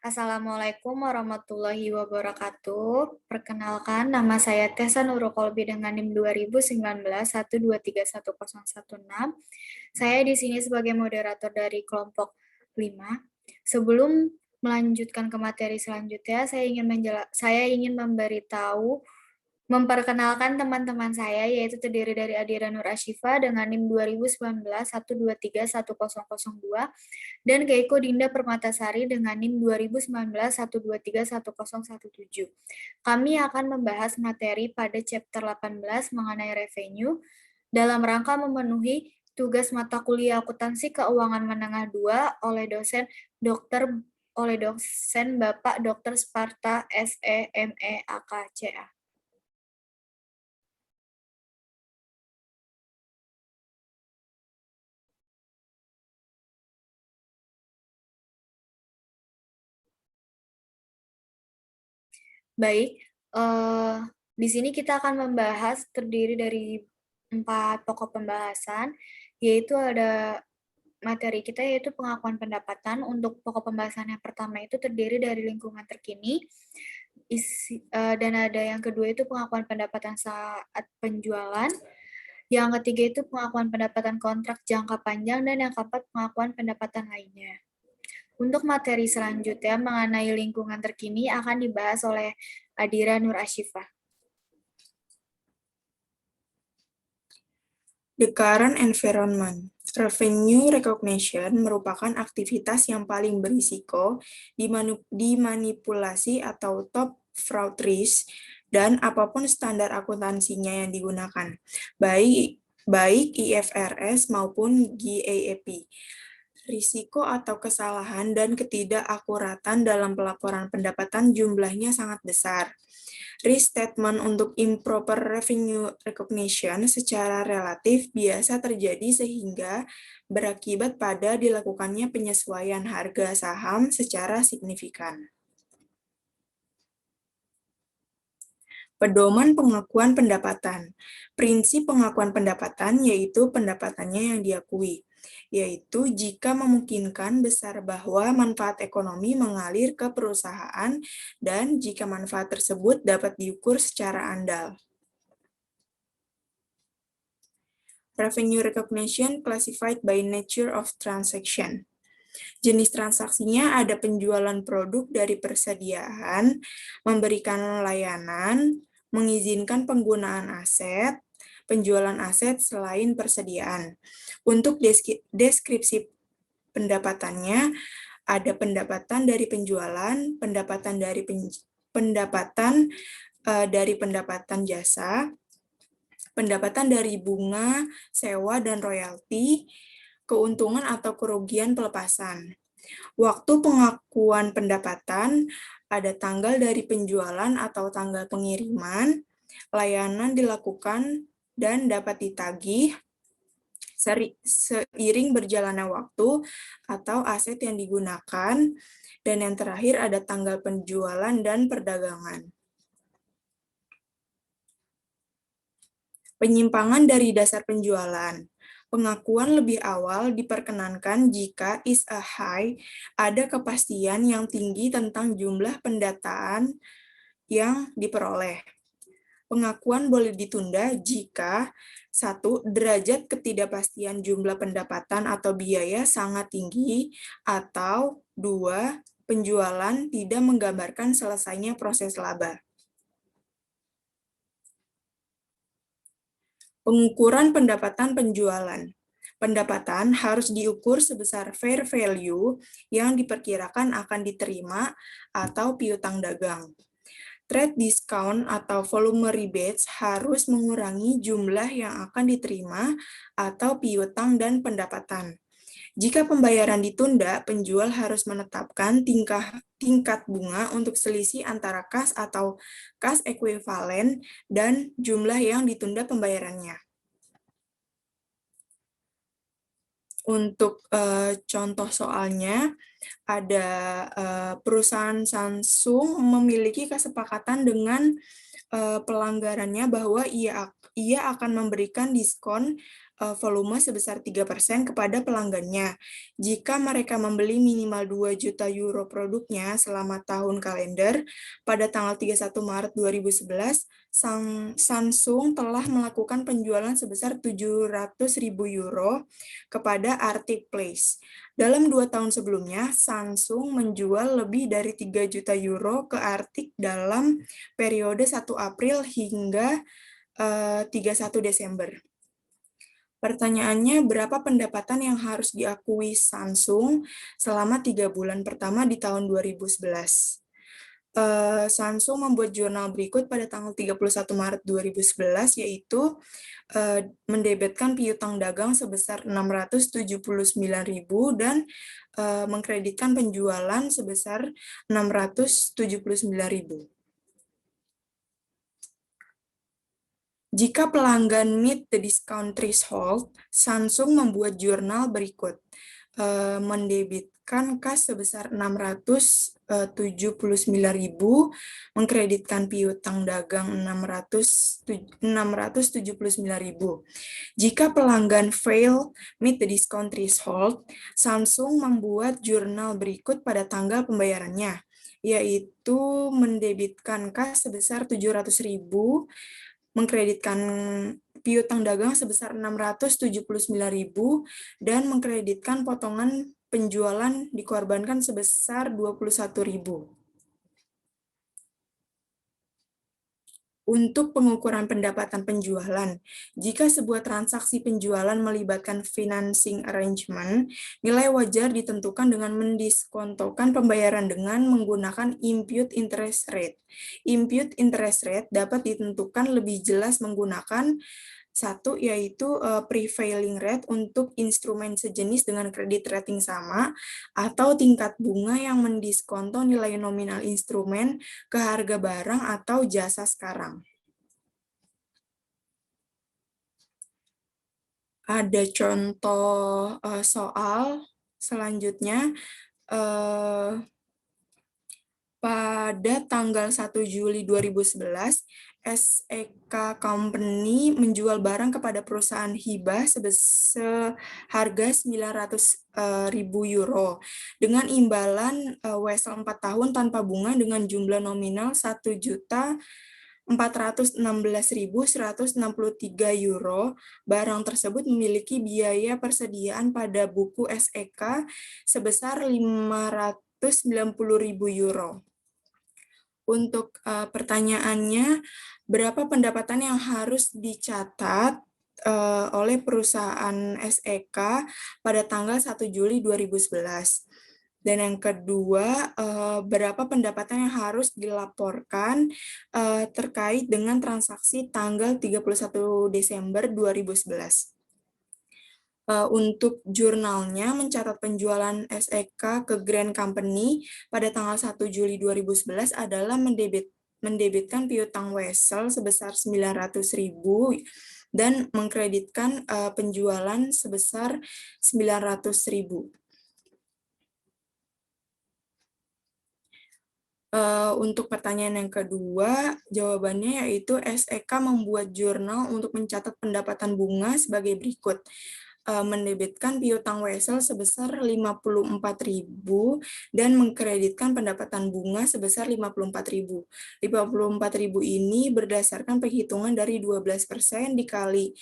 Assalamualaikum warahmatullahi wabarakatuh. Perkenalkan, nama saya Tessa Nurul Kolbi dengan NIM 2019 1231016. Saya di sini sebagai moderator dari kelompok 5. Sebelum melanjutkan ke materi selanjutnya, saya ingin memperkenalkan teman-teman saya, yaitu terdiri dari Adira Nur Ashifa dengan NIM 2019 1231002 dan Keiko Dinda Permatasari dengan NIM 2019 1231017. Kami akan membahas materi pada chapter 18 mengenai revenue dalam rangka memenuhi tugas mata kuliah akuntansi keuangan menengah 2 oleh dosen Bapak Dr. Sparta SEME AKCA. Baik, di sini kita akan membahas terdiri dari 4 pokok pembahasan, yaitu ada materi kita yaitu pengakuan pendapatan. Untuk pokok pembahasan yang pertama itu terdiri dari lingkungan terkini, dan ada yang kedua itu pengakuan pendapatan saat penjualan, yang ketiga itu pengakuan pendapatan kontrak jangka panjang, dan yang keempat pengakuan pendapatan lainnya. Untuk materi selanjutnya mengenai lingkungan terkini akan dibahas oleh Adira Nur Ashifa. The current environment. Revenue recognition merupakan aktivitas yang paling berisiko dimanipulasi atau top fraud risk dan apapun standar akuntansinya yang digunakan, baik IFRS maupun GAAP. Risiko atau kesalahan dan ketidakakuratan dalam pelaporan pendapatan jumlahnya sangat besar. Restatement untuk improper revenue recognition secara relatif biasa terjadi sehingga berakibat pada dilakukannya penyesuaian harga saham secara signifikan. Pedoman pengakuan pendapatan. Prinsip pengakuan pendapatan yaitu pendapatannya yang diakui, yaitu jika memungkinkan besar bahwa manfaat ekonomi mengalir ke perusahaan dan jika manfaat tersebut dapat diukur secara andal. Revenue recognition classified by nature of transaction. Jenis transaksinya ada penjualan produk dari persediaan, memberikan layanan, mengizinkan penggunaan aset, penjualan aset selain persediaan. Untuk deskripsi pendapatannya, ada pendapatan dari penjualan, pendapatan dari pendapatan jasa, pendapatan dari bunga, sewa, dan royalti, keuntungan atau kerugian pelepasan. Waktu pengakuan pendapatan ada tanggal dari penjualan atau tanggal pengiriman, layanan dilakukan dan dapat ditagih seiring berjalannya waktu atau aset yang digunakan, dan yang terakhir ada tanggal penjualan dan perdagangan. Penyimpangan dari dasar penjualan. Pengakuan lebih awal diperkenankan jika is a high, ada kepastian yang tinggi tentang jumlah pendataan yang diperoleh. Pengakuan boleh ditunda jika 1. Derajat ketidakpastian jumlah pendapatan atau biaya sangat tinggi, atau 2. Penjualan tidak menggambarkan selesainya proses laba. Pengukuran pendapatan penjualan. Pendapatan harus diukur sebesar fair value yang diperkirakan akan diterima atau piutang dagang. Trade discount atau volume rebates harus mengurangi jumlah yang akan diterima atau piutang dan pendapatan. Jika pembayaran ditunda, penjual harus menetapkan tingkat bunga untuk selisih antara kas atau kas ekuivalen dan jumlah yang ditunda pembayarannya. Untuk contoh soalnya, ada perusahaan Samsung memiliki kesepakatan dengan pelanggarannya bahwa ia akan memberikan diskon volume sebesar 3% kepada pelanggannya. Jika mereka membeli minimal 2 juta euro produknya selama tahun kalender, pada tanggal 31 Maret 2011, Samsung telah melakukan penjualan sebesar 700.000 euro kepada Arctic Place. Dalam 2 tahun sebelumnya, Samsung menjual lebih dari 3 juta euro ke Arctic dalam periode 1 April hingga 31 Desember. Pertanyaannya, berapa pendapatan yang harus diakui Samsung selama 3 bulan pertama di tahun 2011? Samsung membuat jurnal berikut pada tanggal 31 Maret 2011, yaitu mendebitkan piutang dagang sebesar 679.000 dan mengkreditkan penjualan sebesar 679.000. Jika pelanggan meet the discount threshold, Samsung membuat jurnal berikut. Mendebitkan kas sebesar 679.000, mengkreditkan piutang dagang 679.000. Jika pelanggan fail meet the discount threshold, Samsung membuat jurnal berikut pada tanggal pembayarannya, yaitu mendebitkan kas sebesar 700.000, mengkreditkan piutang dagang sebesar 679.000 dan mengkreditkan potongan penjualan dikorbankan sebesar 21.000. Untuk pengukuran pendapatan penjualan, jika sebuah transaksi penjualan melibatkan financing arrangement, nilai wajar ditentukan dengan mendiskontokan pembayaran dengan menggunakan impute interest rate. Impute interest rate dapat ditentukan lebih jelas menggunakan satu, yaitu prevailing rate untuk instrumen sejenis dengan kredit rating sama, atau tingkat bunga yang mendiskonto nilai nominal instrumen ke harga barang atau jasa sekarang. Ada contoh soal selanjutnya. Pada tanggal 1 Juli 2011, SEK Company menjual barang kepada perusahaan hibah seharga 900.000 euro dengan imbalan wesel 4 tahun tanpa bunga dengan jumlah nominal 1.416.163 euro. Barang tersebut memiliki biaya persediaan pada buku SEK sebesar 590.000 euro. Untuk pertanyaannya, berapa pendapatan yang harus dicatat oleh perusahaan SEK pada tanggal 1 Juli 2011? Dan yang kedua, berapa pendapatan yang harus dilaporkan terkait dengan transaksi tanggal 31 Desember 2011? Untuk jurnalnya mencatat penjualan SEK ke Grand Company pada tanggal 1 Juli 2011 adalah mendebitkan piutang wesel sebesar 900.000 dan mengkreditkan penjualan sebesar 900.000. Untuk pertanyaan yang kedua, jawabannya yaitu SEK membuat jurnal untuk mencatat pendapatan bunga sebagai berikut. Mendebitkan piutang wesel sebesar 54.000 dan mengkreditkan pendapatan bunga sebesar 54.000. 54.000 ini berdasarkan penghitungan dari 12% dikali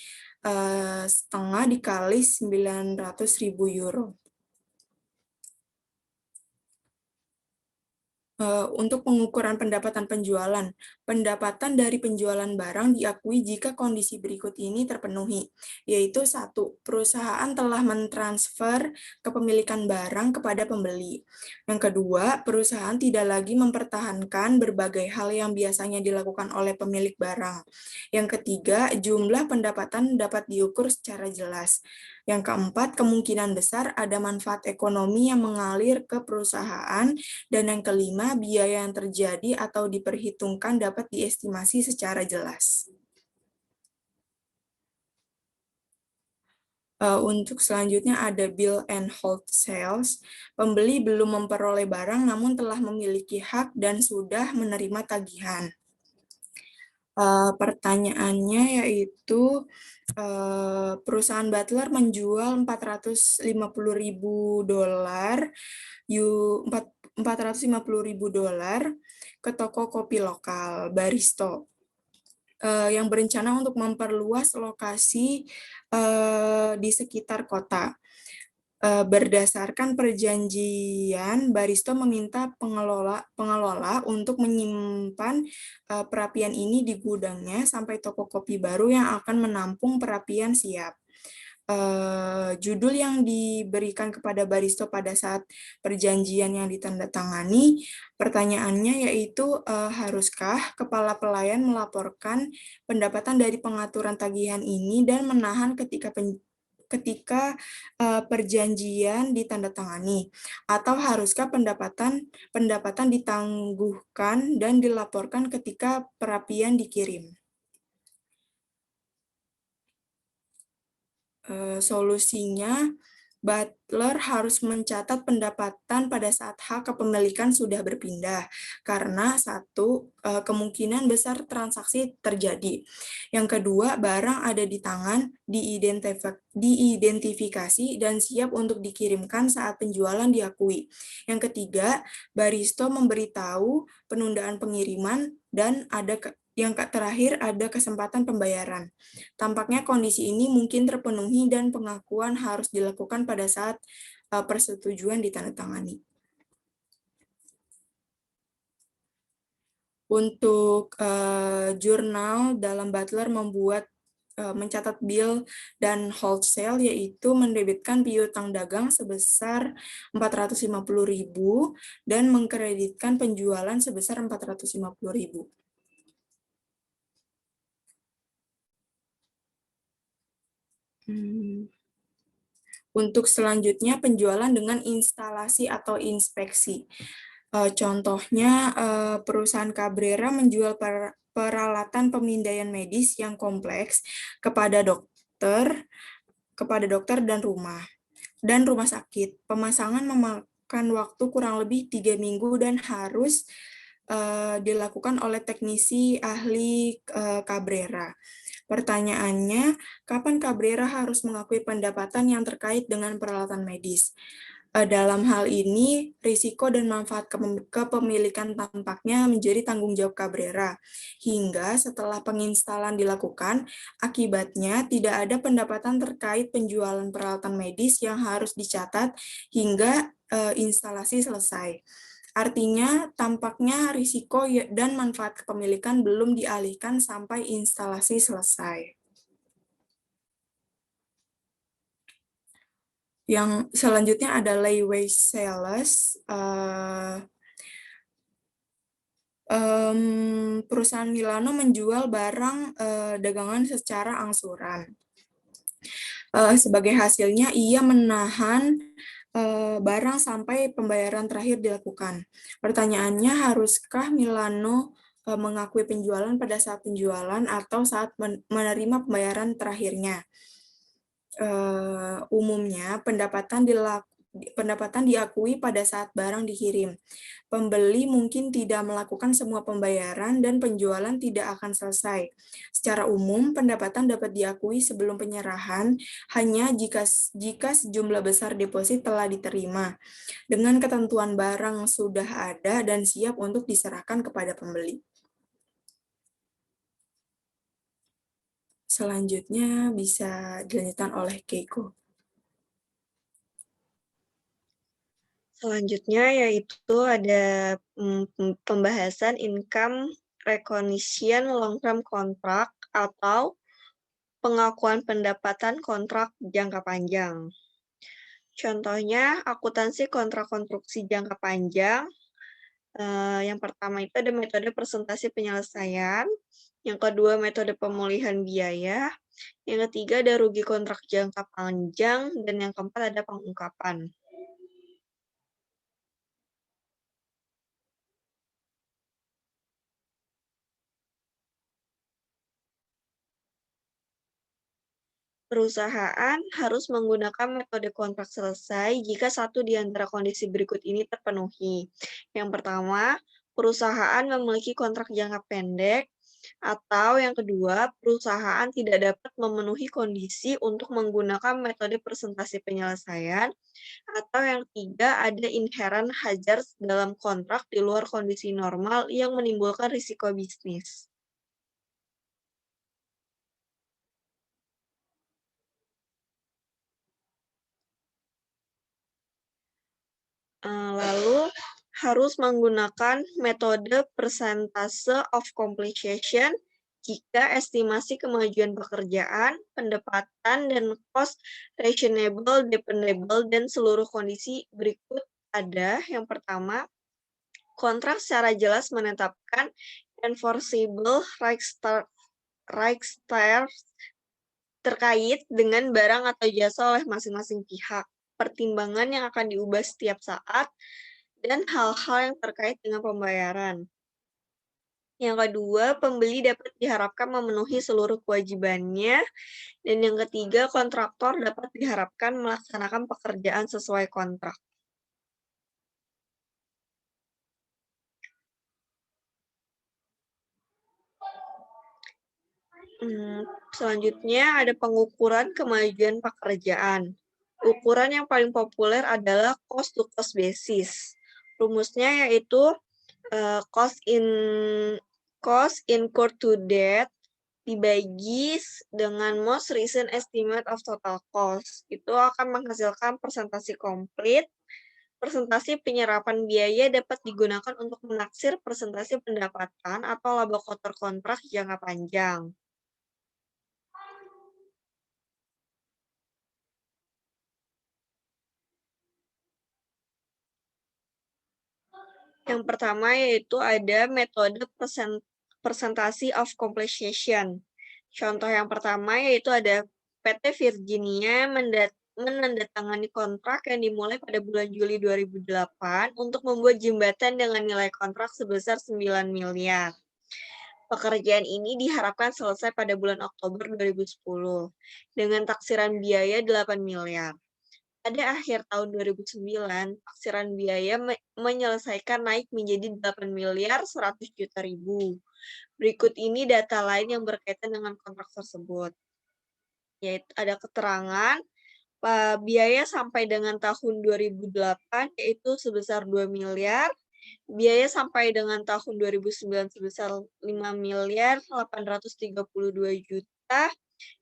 setengah dikali 900.000 euro. Untuk pengukuran pendapatan penjualan, pendapatan dari penjualan barang diakui jika kondisi berikut ini terpenuhi, yaitu 1. Perusahaan telah mentransfer kepemilikan barang kepada pembeli. Yang kedua, perusahaan tidak lagi mempertahankan berbagai hal yang biasanya dilakukan oleh pemilik barang. Yang ketiga, jumlah pendapatan dapat diukur secara jelas. Yang keempat, kemungkinan besar ada manfaat ekonomi yang mengalir ke perusahaan. Dan yang kelima, biaya yang terjadi atau diperhitungkan dapat diestimasi secara jelas. Untuk selanjutnya ada bill and hold sales. Pembeli belum memperoleh barang namun telah memiliki hak dan sudah menerima tagihan. Pertanyaannya yaitu perusahaan Butler menjual $450.000 $450.000 ke toko kopi lokal Baristo yang berencana untuk memperluas lokasi di sekitar kota. Berdasarkan perjanjian, Baristo meminta pengelola untuk menyimpan perapian ini di gudangnya sampai toko kopi baru yang akan menampung perapian siap. Judul yang diberikan kepada Baristo pada saat perjanjian yang ditandatangani, pertanyaannya yaitu haruskah kepala pelayan melaporkan pendapatan dari pengaturan tagihan ini dan menahan ketika perjanjian ditandatangani, atau haruskah pendapatan ditangguhkan dan dilaporkan ketika perapian dikirim? Solusinya, Butler harus mencatat pendapatan pada saat hak kepemilikan sudah berpindah, karena satu, kemungkinan besar transaksi terjadi. Yang kedua, barang ada di tangan, diidentifikasi, dan siap untuk dikirimkan saat penjualan diakui. Yang ketiga, Baristo memberitahu penundaan pengiriman, dan yang terakhir ada kesempatan pembayaran. Tampaknya kondisi ini mungkin terpenuhi dan pengakuan harus dilakukan pada saat persetujuan ditandatangani. Untuk jurnal dalam Butler mencatat bill dan wholesale, yaitu mendebitkan piutang dagang sebesar 450.000 dan mengkreditkan penjualan sebesar 450.000. Untuk selanjutnya, penjualan dengan instalasi atau inspeksi. Contohnya, perusahaan Cabrera menjual peralatan pemindaian medis yang kompleks kepada dokter dan rumah sakit. Pemasangan memakan waktu kurang lebih 3 minggu dan harus dilakukan oleh teknisi ahli Cabrera. Pertanyaannya, kapan Cabrera harus mengakui pendapatan yang terkait dengan peralatan medis? Dalam hal ini, risiko dan manfaat kepemilikan tampaknya menjadi tanggung jawab Cabrera. Hingga setelah penginstalan dilakukan, akibatnya tidak ada pendapatan terkait penjualan peralatan medis yang harus dicatat hingga instalasi selesai. Artinya, tampaknya risiko dan manfaat kepemilikan belum dialihkan sampai instalasi selesai. Yang selanjutnya ada layaway sales. Perusahaan Milano menjual barang dagangan secara angsuran. Sebagai hasilnya, ia menahan barang sampai pembayaran terakhir dilakukan. Pertanyaannya, haruskah Milano mengakui penjualan pada saat penjualan atau saat menerima pembayaran terakhirnya? Umumnya, pendapatan diakui pada saat barang dikirim. Pembeli mungkin tidak melakukan semua pembayaran dan penjualan tidak akan selesai. Secara umum, pendapatan dapat diakui sebelum penyerahan hanya jika sejumlah besar deposit telah diterima, dengan ketentuan barang sudah ada dan siap untuk diserahkan kepada pembeli. Selanjutnya bisa dilanjutkan oleh Keiko. Selanjutnya yaitu ada pembahasan income recognition long-term contract atau pengakuan pendapatan kontrak jangka panjang. Contohnya, akuntansi kontrak konstruksi jangka panjang. Yang pertama itu ada metode presentasi penyelesaian. Yang kedua, metode pemulihan biaya. Yang ketiga, ada rugi kontrak jangka panjang. Dan yang keempat, ada pengungkapan. Perusahaan harus menggunakan metode kontrak selesai jika satu di antara kondisi berikut ini terpenuhi. Yang pertama, perusahaan memiliki kontrak jangka pendek Atau yang kedua, perusahaan tidak dapat memenuhi kondisi untuk menggunakan metode presentasi penyelesaian. Atau yang ketiga, ada inherent hazards dalam kontrak di luar kondisi normal yang menimbulkan risiko bisnis. Lalu harus menggunakan metode persentase of completion jika estimasi kemajuan pekerjaan, pendapatan, dan cost reasonable, dependable, dan seluruh kondisi berikut ada. Yang pertama, kontrak secara jelas menetapkan enforceable rights terkait dengan barang atau jasa oleh masing-masing pihak, pertimbangan yang akan diubah setiap saat, dan hal-hal yang terkait dengan pembayaran. Yang kedua, pembeli dapat diharapkan memenuhi seluruh kewajibannya. Dan yang ketiga, kontraktor dapat diharapkan melaksanakan pekerjaan sesuai kontrak. Selanjutnya ada pengukuran kemajuan pekerjaan. Ukuran yang paling populer adalah cost to cost basis. Rumusnya yaitu cost incurred to date dibagi dengan most recent estimate of total cost. Itu akan menghasilkan presentasi komplit. Presentasi penyerapan biaya dapat digunakan untuk menaksir presentasi pendapatan atau laba kotor kontrak jangka panjang. Yang pertama yaitu ada metode presentasi of completion. Contoh yang pertama yaitu ada PT Virginia menandatangani kontrak yang dimulai pada bulan Juli 2008 untuk membuat jembatan dengan nilai kontrak sebesar 9 miliar. Pekerjaan ini diharapkan selesai pada bulan Oktober 2010 dengan taksiran biaya 8 miliar. Pada akhir tahun 2009, taksiran biaya menyelesaikan naik menjadi 8 miliar 100 juta ribu. Berikut ini data lain yang berkaitan dengan kontrak tersebut. Yaitu ada keterangan biaya sampai dengan tahun 2008 yaitu sebesar 2 miliar, biaya sampai dengan tahun 2009 sebesar 5 miliar 832 juta,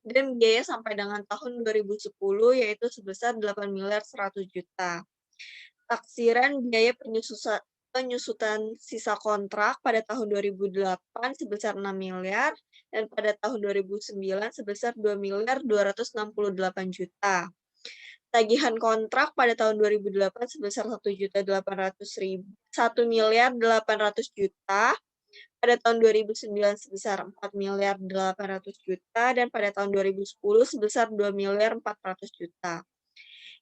dan biaya sampai dengan tahun 2010 yaitu sebesar 8 miliar 100 juta. Taksiran biaya penyusutan sisa kontrak pada tahun 2008 sebesar 6 miliar dan pada tahun 2009 sebesar 2 miliar 268 juta. Tagihan kontrak pada tahun 2008 sebesar 1 miliar 800 juta, pada tahun 2009 sebesar 4 miliar 800 juta, dan pada tahun 2010 sebesar 2 miliar 400 juta.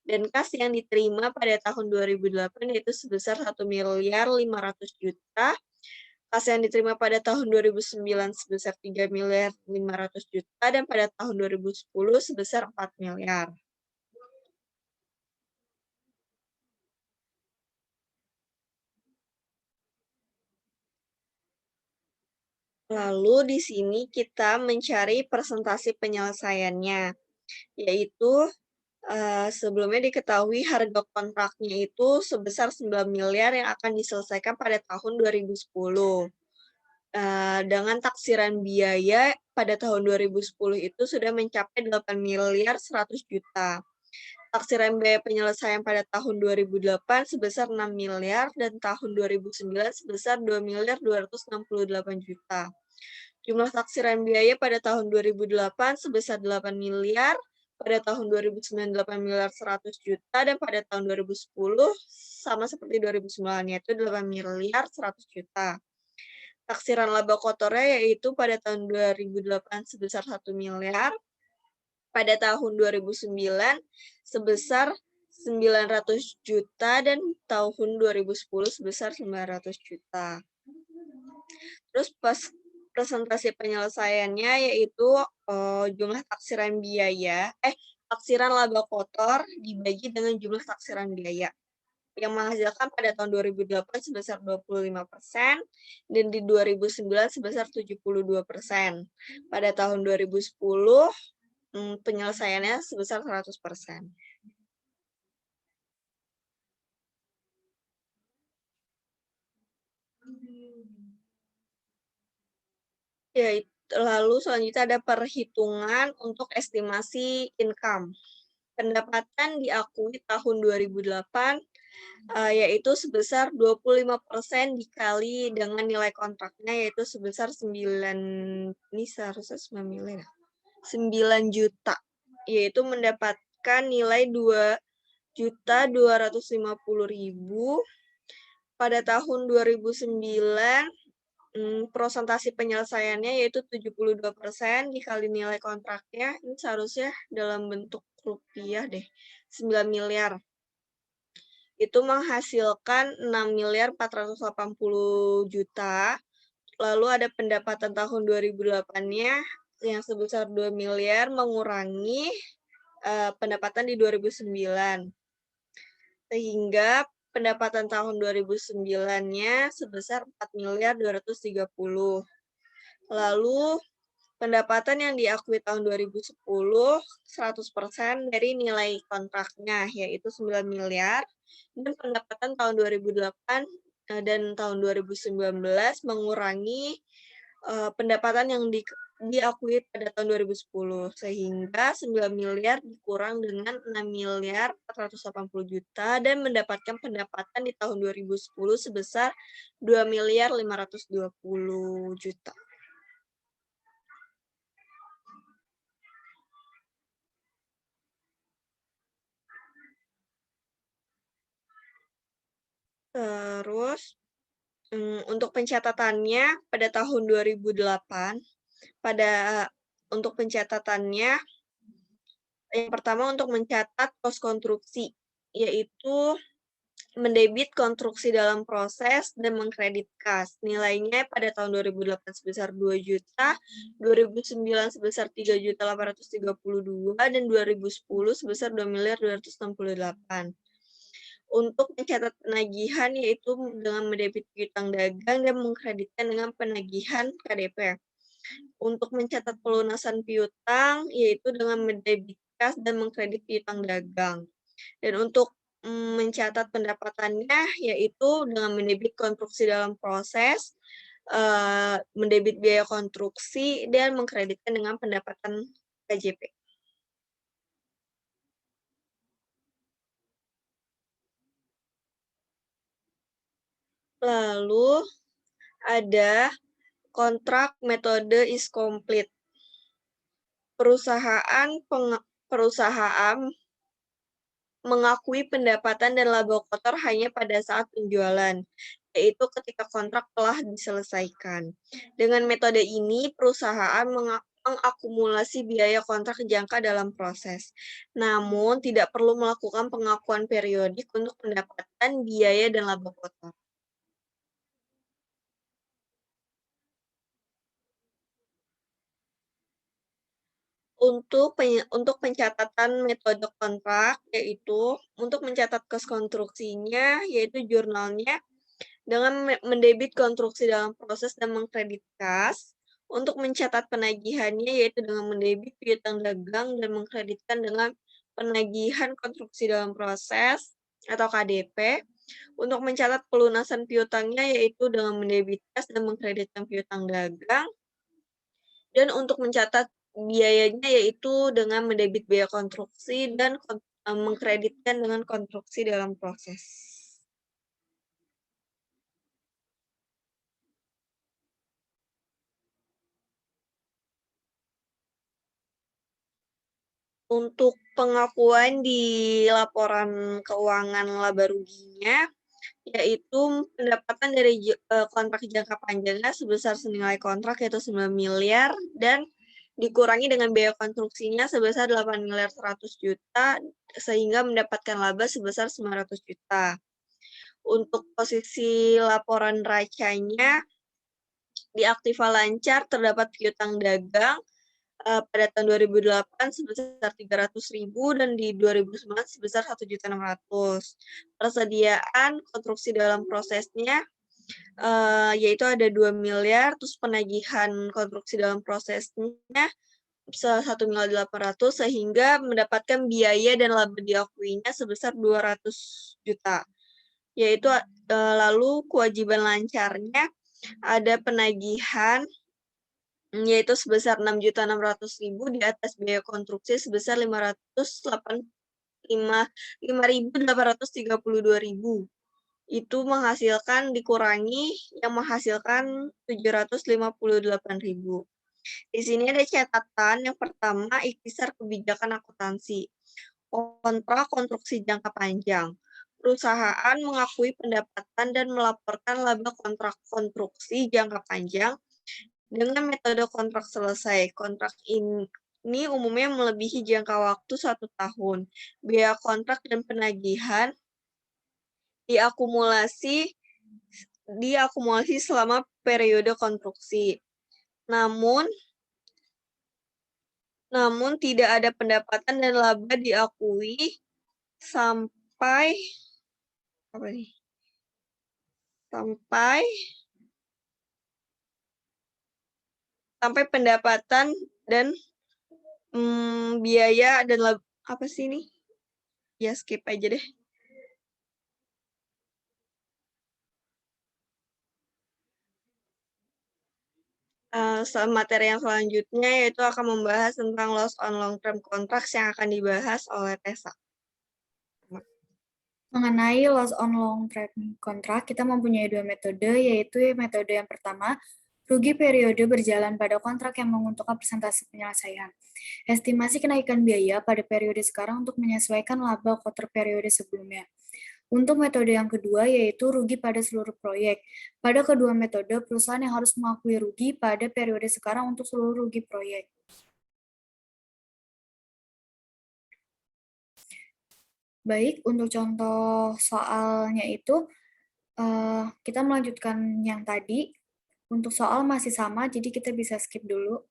Dan kas yang diterima pada tahun 2008 yaitu sebesar 1 miliar 500 juta, kas yang diterima pada tahun 2009 sebesar 3 miliar 500 juta, dan pada tahun 2010 sebesar 4 miliar. Lalu di sini kita mencari presentasi penyelesaiannya, yaitu sebelumnya diketahui harga kontraknya itu sebesar 9 miliar yang akan diselesaikan pada tahun 2010. Dengan taksiran biaya pada tahun 2010 itu sudah mencapai 8 miliar 100 juta. Taksiran biaya penyelesaian pada tahun 2008 sebesar 6 miliar dan tahun 2009 sebesar 2 miliar 268 juta. Jumlah taksiran biaya pada tahun 2008 sebesar 8 miliar, pada tahun 2009 8 miliar 100 juta, dan pada tahun 2010 sama seperti 2009 yaitu 8 miliar 100 juta. Taksiran laba kotornya yaitu pada tahun 2008 sebesar 1 miliar, pada tahun 2009 sebesar 900 juta, dan tahun 2010 sebesar 900 juta. Terus presentasi penyelesaiannya yaitu jumlah taksiran biaya, taksiran laba kotor dibagi dengan jumlah taksiran biaya. yang menghasilkan pada tahun 2008 sebesar 25% dan di 2009 sebesar 72%. Pada tahun 2010 penyelesaiannya sebesar 100%. Ya, lalu selanjutnya ada perhitungan untuk estimasi income. Pendapatan diakui tahun 2008 yaitu sebesar 25% dikali dengan nilai kontraknya yaitu sebesar 9 ini seharusnya 9 miliar. 9 juta, yaitu mendapatkan nilai 2.250.000. Pada tahun 2009 prosentasi penyelesaiannya yaitu 72% dikali nilai kontraknya, ini seharusnya dalam bentuk rupiah deh, 9 miliar. Itu menghasilkan 6.480.000.000. Lalu ada pendapatan tahun 2008-nya yang sebesar 2 miliar mengurangi pendapatan di 2009. Sehingga pendapatan tahun 2009-nya sebesar 4.230.000.000. Lalu pendapatan yang diakui tahun 2010 100% dari nilai kontraknya yaitu 9 miliar dan pendapatan tahun 2008 dan tahun 2019 mengurangi pendapatan yang diakui pada tahun 2010 sehingga 9 miliar dikurang dengan 6.480.000.000 dan mendapatkan pendapatan di tahun 2010 sebesar 2.520.000.000. Terus untuk pencatatannya pada tahun 2008 untuk pencatatannya yang pertama untuk mencatat kos konstruksi yaitu mendebit konstruksi dalam proses dan mengkredit kas. Nilainya pada tahun 2008 sebesar 2 juta, 2009 sebesar 3.832 dan 2010 sebesar 2.268. Untuk mencatat penagihan yaitu dengan mendebit piutang dagang dan mengkreditkan dengan penagihan KDP. Untuk mencatat pelunasan piutang yaitu dengan mendebit kas dan mengkredit piutang dagang. Dan untuk mencatat pendapatannya yaitu dengan mendebit konstruksi dalam proses, mendebit biaya konstruksi, dan mengkreditkan dengan pendapatan KJP. Lalu ada kontrak metode is complete. Perusahaan mengakui pendapatan dan laba kotor hanya pada saat penjualan, yaitu ketika kontrak telah diselesaikan. Dengan metode ini, perusahaan mengakumulasi biaya kontrak jangka dalam proses. Namun, tidak perlu melakukan pengakuan periodik untuk pendapatan, biaya, dan laba kotor. Untuk pencatatan metode kontrak, yaitu untuk mencatat kos konstruksinya, yaitu jurnalnya, dengan mendebit konstruksi dalam proses dan mengkredit kas. Untuk mencatat penagihannya, yaitu dengan mendebit piutang dagang dan mengkreditkan dengan penagihan konstruksi dalam proses atau KDP. Untuk mencatat pelunasan piutangnya, yaitu dengan mendebit kas dan mengkreditkan piutang dagang. Dan untuk mencatat biayanya yaitu dengan mendebit biaya konstruksi dan mengkreditkan dengan konstruksi dalam proses. Untuk pengakuan di laporan keuangan laba ruginya, yaitu pendapatan dari kontrak jangka panjangnya sebesar senilai kontrak yaitu 9 miliar dan dikurangi dengan biaya konstruksinya sebesar 8.100.000.000 sehingga mendapatkan laba sebesar 900 juta. Untuk posisi laporan neracanya di aktiva lancar terdapat piutang dagang pada tahun 2008 sebesar 300.000 dan di 2009 sebesar 1.600.000. Persediaan konstruksi dalam prosesnya yaitu ada 2 miliar, terus penagihan konstruksi dalam prosesnya 1.800.000 sehingga mendapatkan biaya dan laba diakuinya sebesar 200 juta. Yaitu lalu kewajiban lancarnya ada penagihan yaitu sebesar 6.600.000 di atas biaya konstruksi sebesar 5.832.000. Itu menghasilkan dikurangi yang menghasilkan 758.000. Di sini ada catatan. Yang pertama, ikhtisar kebijakan akuntansi. Kontrak konstruksi jangka panjang. Perusahaan mengakui pendapatan dan melaporkan laba kontrak konstruksi jangka panjang dengan metode kontrak selesai. Kontrak ini umumnya melebihi jangka waktu 1 tahun. Biaya kontrak dan penagihan diakumulasi selama periode konstruksi. Namun tidak ada pendapatan dan laba diakui sampai pendapatan dan biaya dan laba apa sih ini? Ya skip aja deh. Materi yang selanjutnya yaitu akan membahas tentang loss on long term contracts yang akan dibahas oleh Tessa. Mengenai loss on long term contract, kita mempunyai 2 metode, yaitu metode yang pertama, rugi periode berjalan pada kontrak yang menguntungkan persentase penyelesaian. Estimasi kenaikan biaya pada periode sekarang untuk menyesuaikan laba kotor periode sebelumnya. Untuk metode yang kedua, yaitu rugi pada seluruh proyek. Pada kedua metode, perusahaan yang harus mengakui rugi pada periode sekarang untuk seluruh rugi proyek. Baik, untuk contoh soalnya itu, kita melanjutkan yang tadi. Untuk soal masih sama, jadi kita bisa skip dulu.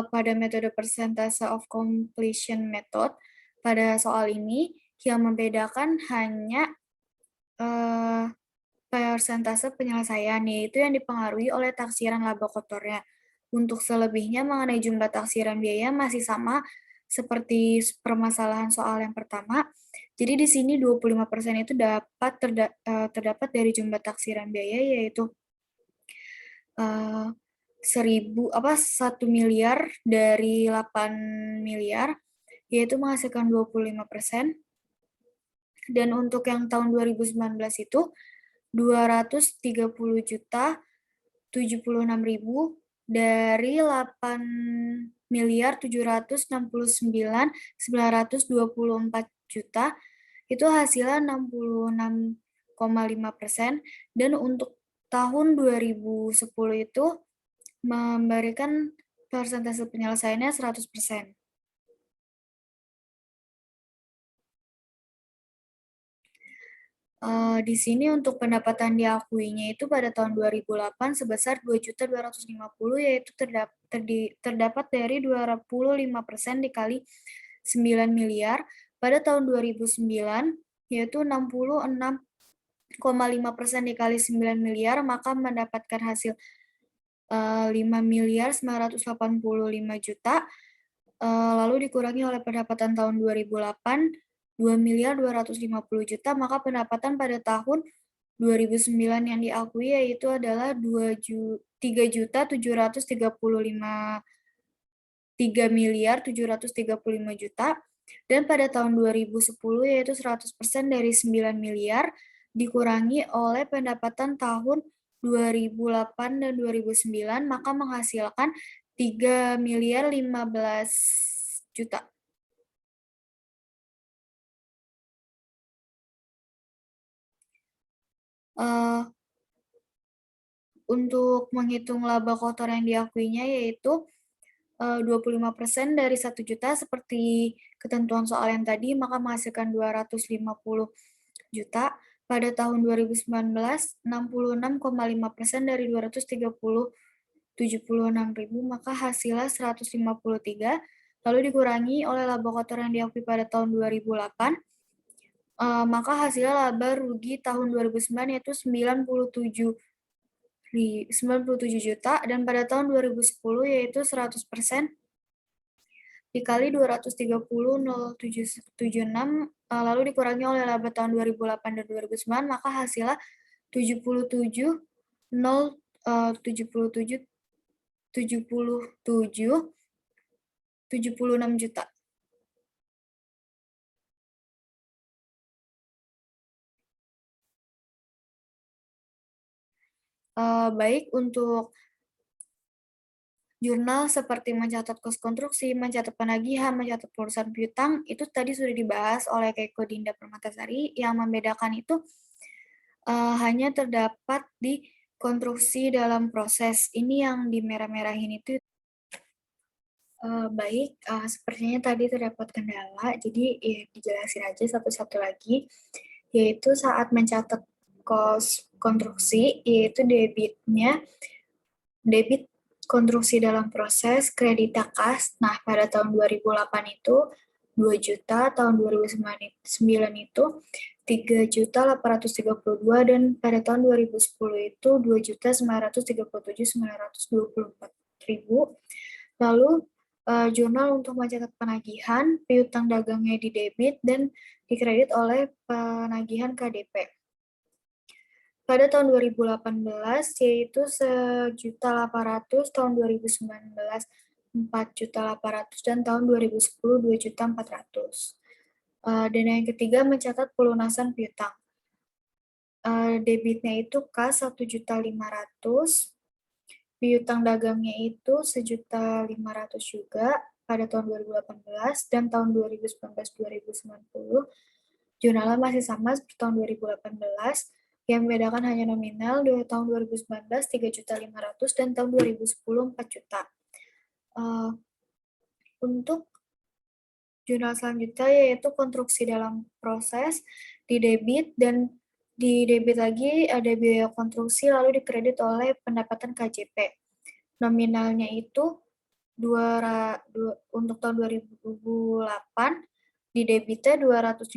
Pada metode persentase of completion method, pada soal ini yang membedakan hanya persentase penyelesaian, yaitu yang dipengaruhi oleh taksiran laba kotornya. Untuk selebihnya mengenai jumlah taksiran biaya masih sama seperti permasalahan soal yang pertama. Jadi di sini 25% itu terdapat dari jumlah taksiran biaya, yaitu 1 miliar dari 8 miliar, yaitu menghasilkan 25%. Dan untuk yang tahun 2019 itu 230 juta 76.000 dari 8 miliar 769.924 juta, itu hasilnya 66,5%. Dan untuk tahun 2010 itu memberikan persentase penyelesaiannya 100%. Di sini untuk pendapatan diakuinya itu pada tahun 2008 sebesar 2.250.000, yaitu terdapat dari 25% dikali 9 miliar. Pada tahun 2009 yaitu 66,5% dikali 9 miliar, maka mendapatkan hasil 5.985 juta, lalu dikurangi oleh pendapatan tahun 2008 2.250 juta, maka pendapatan pada tahun 2009 yang diakui yaitu adalah 3.735 juta, dan pada tahun 2010 yaitu 100% dari 9 miliar dikurangi oleh pendapatan tahun 2008 dan 2009, maka menghasilkan 3.015 juta. Untuk menghitung laba kotor yang diakuinya yaitu 25% dari 1 juta seperti ketentuan soal yang tadi, maka menghasilkan 250 juta. Pada tahun 2019, 66,5% dari 276.000, maka hasilnya 153, lalu dikurangi oleh laba kotor yang diakui pada tahun 2008, maka hasilnya laba rugi tahun 2009 yaitu 97 juta, dan pada tahun 2010 yaitu 100% dikali 230,0776, lalu dikurangi oleh laba tahun 2008 dan 2009, maka hasilnya 76 juta. Baik untuk jurnal seperti mencatat kos konstruksi, mencatat penagihan, mencatat perusahaan piutang, itu tadi sudah dibahas oleh Keiko Dinda Permatasari. Yang membedakan itu hanya terdapat di konstruksi dalam proses. Ini yang di merah-merahin itu. Baik, sepertinya tadi terdapat kendala, jadi dijelasin aja satu-satu lagi, yaitu saat mencatat kos konstruksi, yaitu debit konstruksi dalam proses, kreditnya kas. Nah, pada tahun 2008 itu 2 juta, tahun 2009 itu 3.832, dan pada tahun 2010 itu 2.937.924.000. Lalu jurnal untuk mencatat penagihan, piutang dagangnya di debit dan dikredit oleh penagihan KDP. Pada tahun 2018 yaitu 1.800.000, tahun 2019 4.800.000, dan tahun 2010 2.400.000. Dan yang ketiga mencatat pelunasan piutang. Debitnya itu kas 1.500.000, piutang dagangnya itu 1.500.000 juga pada tahun 2018, dan tahun 2019-2090 jurnalnya masih sama seperti tahun 2018. Yang membedakan hanya nominal, tahun 2019 3.500.000 dan tahun 2010 4 juta. Untuk jurnal selanjutnya yaitu konstruksi dalam proses, di debit, dan di debit lagi ada biaya konstruksi lalu dikredit oleh pendapatan KJP. Nominalnya itu untuk tahun 2008 di debitnya 250.000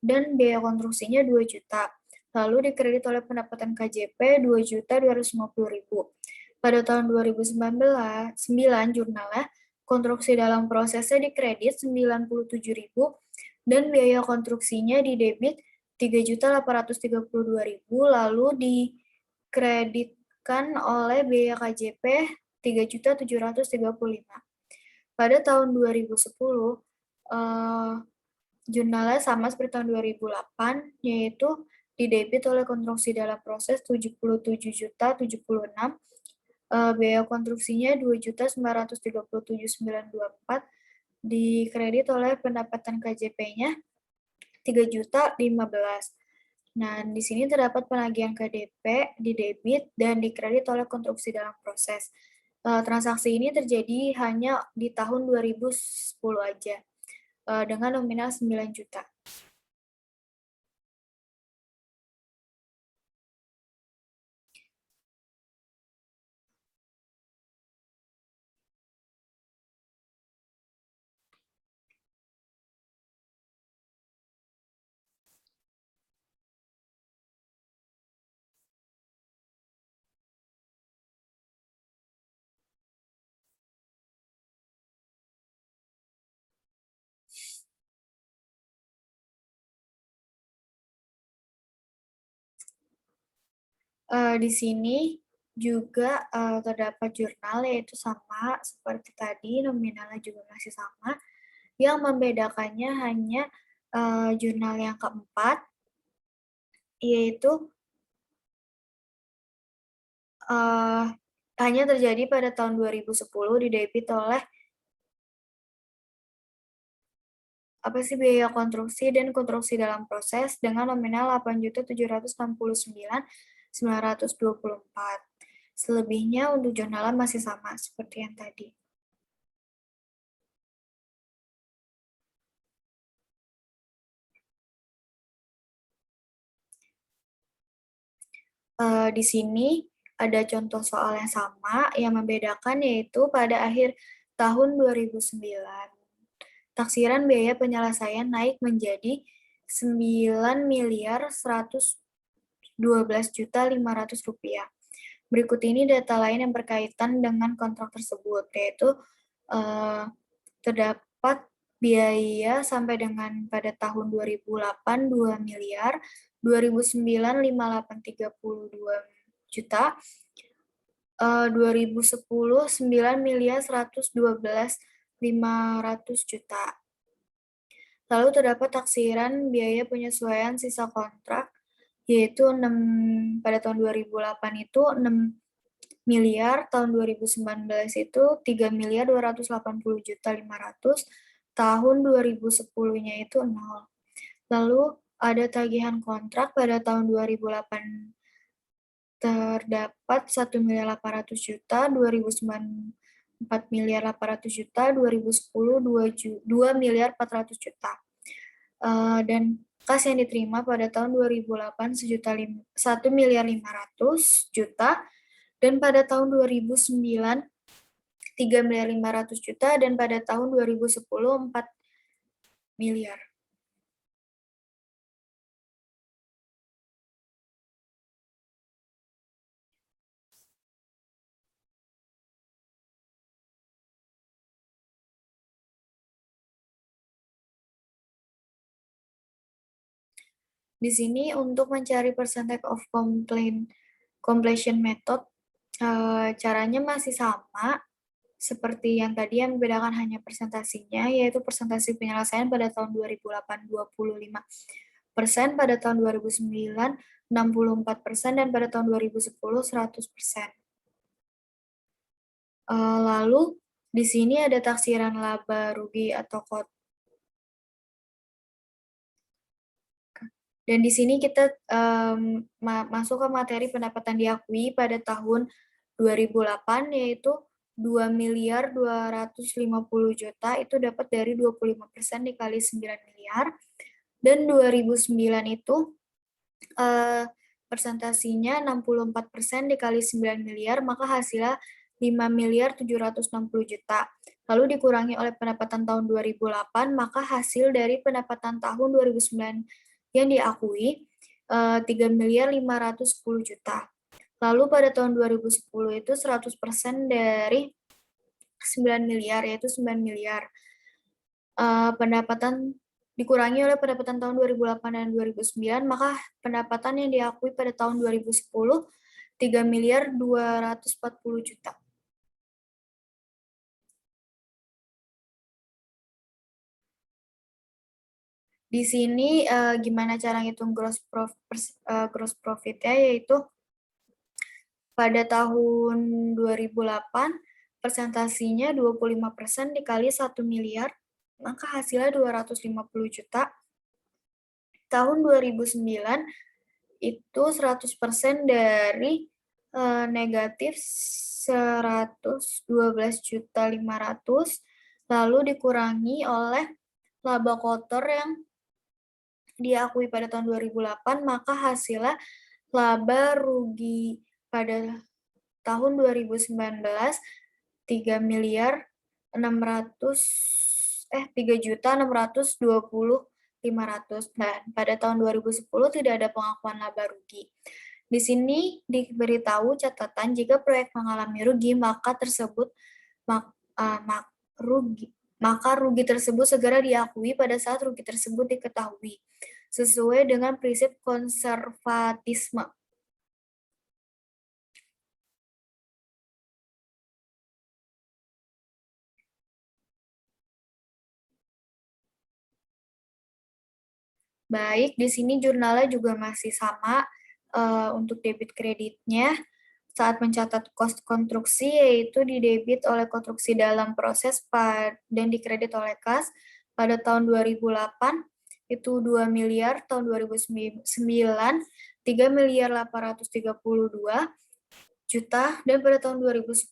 dan biaya konstruksinya 2 juta. Lalu dikredit oleh pendapatan KJP 2.250.000. Pada tahun 2009 jurnalnya konstruksi dalam prosesnya dikredit 97.000 dan biaya konstruksinya di debit 3.832.000, lalu dikreditkan oleh biaya KJP 3.735. Pada tahun 2010 jurnalnya sama seperti tahun 2008, yaitu didebit oleh konstruksi dalam proses 77.076, biaya konstruksinya 2.937.924, dikredit oleh pendapatan KJP-nya 3.015. Nah, di sini terdapat penagihan KDP di debit dan dikredit oleh konstruksi dalam proses. Transaksi ini terjadi hanya di tahun 2010 aja, dengan nominal 9 juta. Di sini juga terdapat jurnal, yaitu sama seperti tadi, nominalnya juga masih sama. Yang membedakannya hanya jurnal yang keempat, yaitu hanya terjadi pada tahun 2010, didebit oleh biaya konstruksi dan konstruksi dalam proses dengan nominal 8.769.924. Selebihnya untuk jurnalnya masih sama seperti yang tadi. Di sini ada contoh soal yang sama, yang membedakan yaitu pada akhir tahun 2009. Taksiran biaya penyelesaian naik menjadi 9.112.500.000 rupiah. Berikut ini data lain yang berkaitan dengan kontrak tersebut, yaitu terdapat biaya sampai dengan pada tahun 2008 2 miliar, 2009 5832 juta, 2010 9.112.500 juta. Lalu terdapat taksiran biaya penyesuaian sisa kontrak, yaitu pada tahun 2008 itu 6 miliar, tahun 2019 itu 3.280.500.000, tahun 2010-nya itu 0. Lalu ada tagihan kontrak pada tahun 2008 terdapat 1.800.000.000, 2009 4.800.000.000, 2010 2.400.000.000. Dan kas yang diterima pada tahun 2008 1.500.000.000, dan pada tahun 2009 3.500.000.000, dan pada tahun 2010 4 miliar. Di sini untuk mencari percentage of completion method, caranya masih sama seperti yang tadi, yang membedakan hanya presentasinya, yaitu persentase penyelesaian pada tahun 2008 25%, pada tahun 2009 64%, dan pada tahun 2010 100%. Lalu di sini ada taksiran laba rugi atau dan di sini kita masuk ke materi pendapatan diakui pada tahun 2008, yaitu 2.250.000.000 itu dapat dari 25% dikali 9 miliar, dan 2009 itu persentasinya 64% dikali 9 miliar, maka hasilnya 5.760.000.000. Lalu dikurangi oleh pendapatan tahun 2008, maka hasil dari pendapatan tahun 2009 yang diakui 3.510.000.000. Lalu pada tahun 2010 itu 100% dari 9 miliar, yaitu 9 miliar. Pendapatan dikurangi oleh pendapatan tahun 2008 dan 2009, maka pendapatan yang diakui pada tahun 2010 3.240.000.000. Di sini gimana cara ngitung gross profit-nya, yaitu pada tahun 2008 persentasinya 25% dikali 1 miliar, maka hasilnya 250 juta. Tahun 2009 itu 100% dari negatif 112.500.000, lalu dikurangi oleh laba kotor yang diakui pada tahun 2008, maka hasilnya laba rugi pada tahun 2019 3.620.500. Nah, pada tahun 2010 tidak ada pengakuan laba rugi. Di sini diberitahu catatan jika proyek mengalami rugi, maka rugi tersebut segera diakui pada saat rugi tersebut diketahui, sesuai dengan prinsip konservatisme. Baik, di sini jurnalnya juga masih sama untuk debit kreditnya. Saat mencatat kos konstruksi, yaitu didebit oleh konstruksi dalam proses dan dikredit oleh kas. Pada tahun 2008 itu 2 miliar, tahun 2009 3.832.000.000, dan pada tahun 2010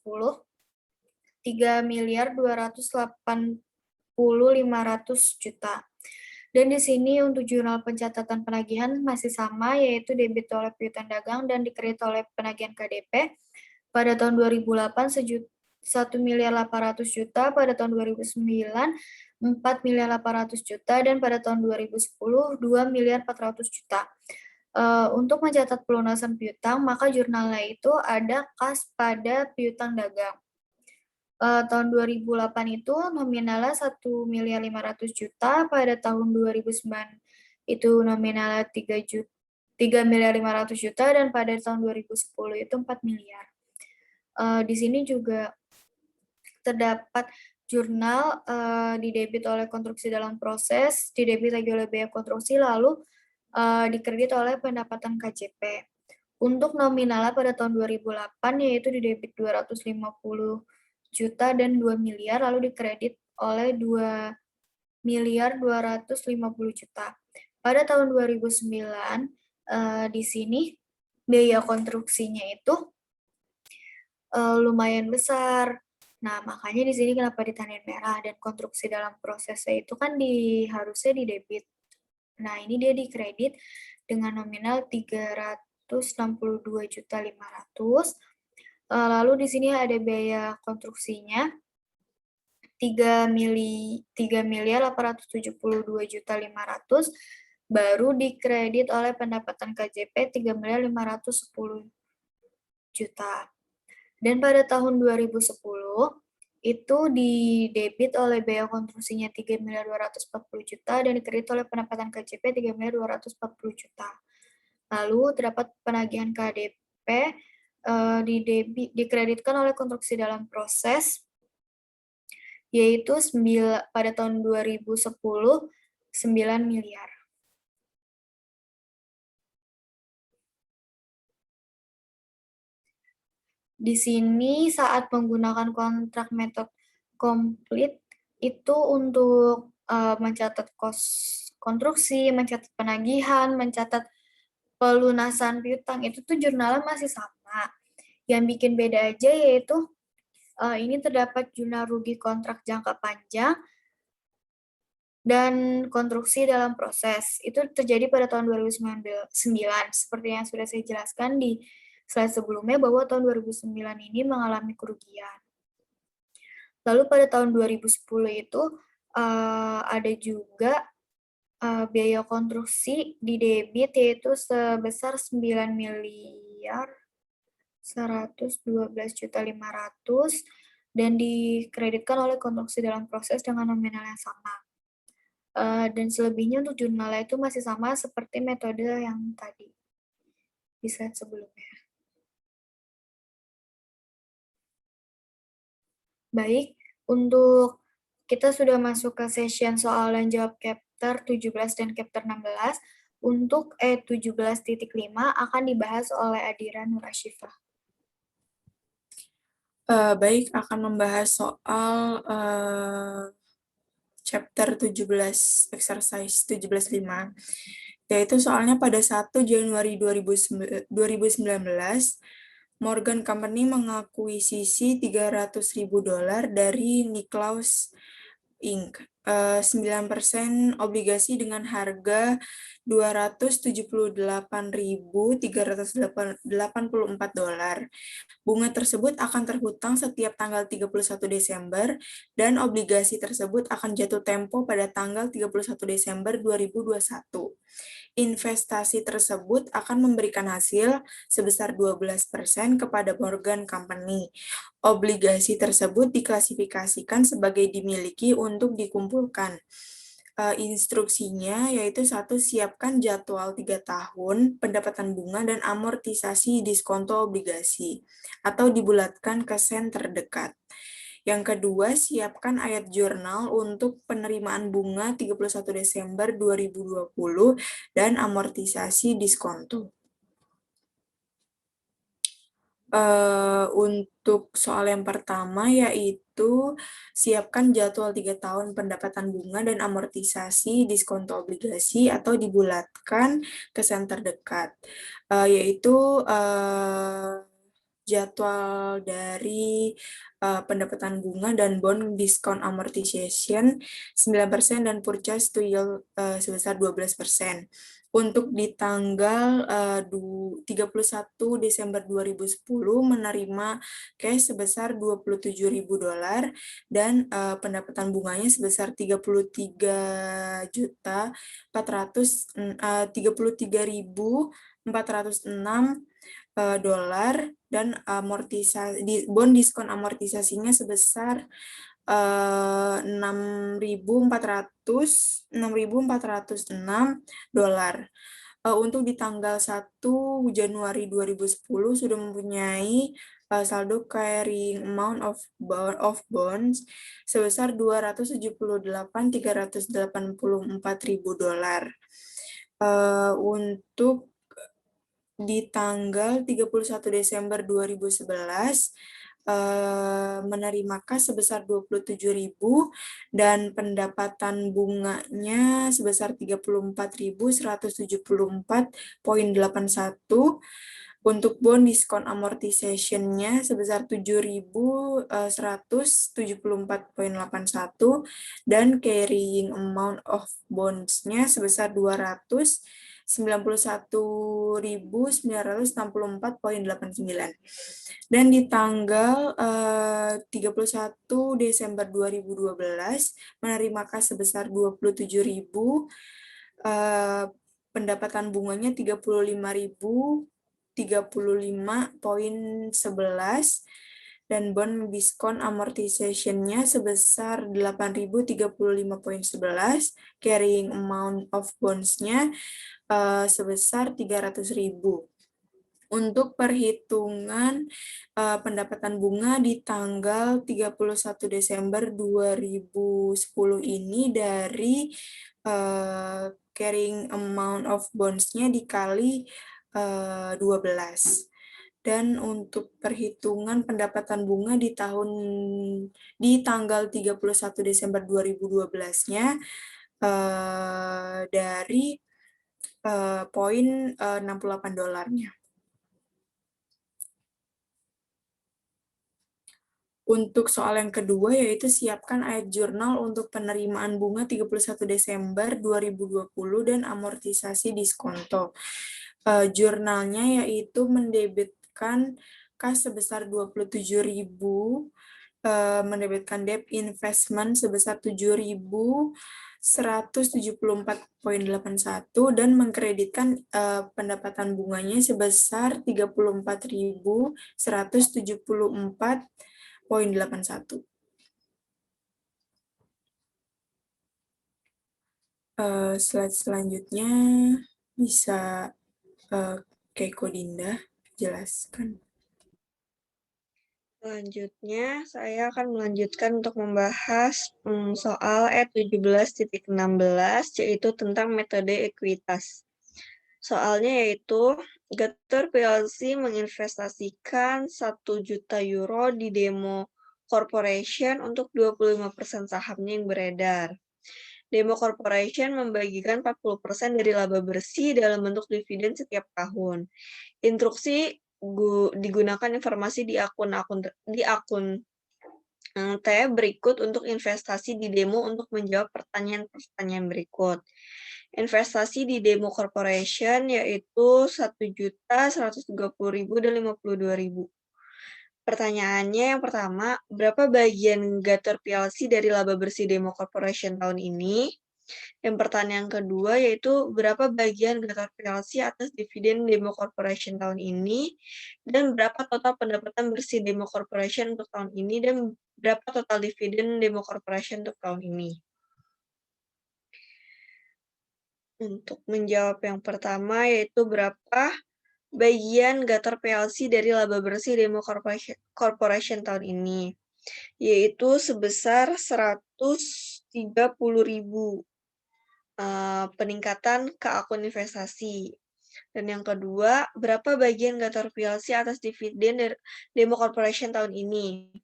3.280.500.000.000. Dan di sini untuk jurnal pencatatan penagihan masih sama, yaitu debit oleh piutang dagang dan dikredit oleh penagihan KDP. Pada tahun 2008 1.800.000.000, pada tahun 2009 4.800.000.000, dan pada tahun 2010 2.400.000.000. Untuk mencatat pelunasan piutang, maka jurnalnya itu ada kas pada piutang dagang. Tahun 2008 itu nominalnya 1.500.000.000, pada tahun 2009 itu nominalnya 3.500.000.000, dan pada tahun 2010 itu 4 miliar. Di sini juga terdapat jurnal didebit oleh konstruksi dalam proses, didebit lagi oleh biaya konstruksi, lalu dikredit oleh pendapatan KJP. Untuk nominalnya pada tahun 2008 yaitu didebit 250.000.000 dan 2 miliar, lalu dikredit oleh 2.250.000.000. Pada tahun 2009 di sini biaya konstruksinya itu lumayan besar. Nah, makanya di sini kenapa ditandain merah, dan konstruksi dalam prosesnya itu kan harusnya didebit. Nah, ini dia dikredit dengan nominal 362.500.000. Lalu di sini ada biaya konstruksinya 3.872.500.000, baru dikredit oleh pendapatan KJP 3.510.000.000. Dan pada tahun 2010 itu didebit oleh biaya konstruksinya 3.240.000.000 dan dikredit oleh pendapatan KJP 3.240.000.000. Lalu terdapat penagihan KDP dikreditkan oleh konstruksi dalam proses, yaitu pada tahun 2010 9 miliar. Di sini saat menggunakan kontrak metode komplit itu untuk mencatat kos konstruksi, mencatat penagihan, mencatat pelunasan piutang, itu tuh jurnalnya masih sama. Yang bikin beda aja yaitu ini terdapat jurnal rugi kontrak jangka panjang dan konstruksi dalam proses. Itu terjadi pada tahun 2009, seperti yang sudah saya jelaskan di slide sebelumnya, bahwa tahun 2009 ini mengalami kerugian. Lalu pada tahun 2010 itu ada juga biaya konstruksi di debit, yaitu sebesar 9.112.500.000 dan dikreditkan oleh konstruksi dalam proses dengan nominal yang sama. Dan selebihnya untuk jurnalnya itu masih sama seperti metode yang tadi di slide sebelumnya. Baik, untuk kita sudah masuk ke session soal dan jawab chapter 17 dan chapter 16. Untuk 17.5 akan dibahas oleh Adira Nur Ashifah. Baik, akan membahas soal chapter 17, exercise 17.5, yaitu soalnya pada 1 Januari 2019, Morgan Company mengakuisisi $300.000 dari Nicklaus Inc. 9% obligasi dengan harga $278.384. Bunga tersebut akan terhutang setiap tanggal 31 Desember dan obligasi tersebut akan jatuh tempo pada tanggal 31 Desember 2021. Investasi tersebut akan memberikan hasil sebesar 12% kepada Morgan Company. Obligasi tersebut diklasifikasikan sebagai dimiliki untuk dikumpulkan. Instruksinya yaitu 1. Siapkan jadwal 3 tahun pendapatan bunga dan amortisasi diskonto obligasi atau dibulatkan ke sen terdekat. Yang kedua, siapkan ayat jurnal untuk penerimaan bunga 31 Desember 2020 dan amortisasi diskonto. Untuk soal yang pertama yaitu siapkan jadwal 3 tahun pendapatan bunga dan amortisasi diskonto obligasi atau dibulatkan ke sen terdekat, yaitu jadwal dari pendapatan bunga dan bond discount amortization 9% dan purchase to yield sebesar 12%. Untuk di tanggal 31 Desember 2010 menerima cash sebesar $27.000 dan pendapatan bunganya sebesar 33.406 dolar dan amortisasi bond diskon amortisasinya sebesar 6.406 dolar. Untuk di tanggal 1 Januari 2010 sudah mempunyai saldo carrying amount of bonds sebesar 278.384.000 dolar. Untuk di tanggal 31 Desember 2011 menerima kas sebesar 27.000 dan pendapatan bunganya sebesar 34.174.81. Untuk bond diskon amortization-nya sebesar 7.174.81 dan carrying amount of bonds-nya sebesar 291.964.89. Dan di tanggal 31 Desember 2012 menerima kas sebesar 27.000, pendapatan bunganya 35.035.11 dan bond diskon amortization-nya sebesar 8.035.11, carrying amount of bonds-nya sebesar 300.000. Untuk perhitungan pendapatan bunga di tanggal 31 Desember 2010 ini dari carrying amount of bonds-nya dikali 12. Dan untuk perhitungan pendapatan bunga di tanggal 31 Desember 2012-nya dari poin 68 dolarnya. Untuk soal yang kedua, yaitu siapkan ayat jurnal untuk penerimaan bunga 31 Desember 2020 dan amortisasi diskonto. Jurnalnya yaitu mendebitkan kas sebesar 27.000, mendebitkan debt investment sebesar 7.174.81 dan mengkreditkan pendapatan bunganya sebesar 34.174.81. Slide selanjutnya bisa Keiko Dinda jelaskan. Selanjutnya, saya akan melanjutkan untuk membahas soal E17.16, yaitu tentang metode ekuitas. Soalnya yaitu, Gator PLC menginvestasikan 1 juta euro di Demo Corporation untuk 25% sahamnya yang beredar. Demo Corporation membagikan 40% dari laba bersih dalam bentuk dividen setiap tahun. Instruksi digunakan informasi di akun T berikut untuk investasi di Demo untuk menjawab pertanyaan-pertanyaan berikut. Investasi di Demo Corporation yaitu 1.130.000 dan 52.000. Pertanyaannya yang pertama, berapa bagian Gator PLC dari laba bersih Demo Corporation tahun ini? Yang pertanyaan kedua yaitu berapa bagian Gator PLC atas dividen Demo Corporation tahun ini dan berapa total pendapatan bersih Demo Corporation untuk tahun ini dan berapa total dividen Demo Corporation untuk tahun ini. Untuk menjawab yang pertama yaitu berapa bagian Gator PLC dari laba bersih Demo Corporation tahun ini, yaitu sebesar 130.000. Peningkatan ke akun investasi. Dan yang kedua, berapa bagian Gator PLC atas dividen dari Demo Corporation tahun ini?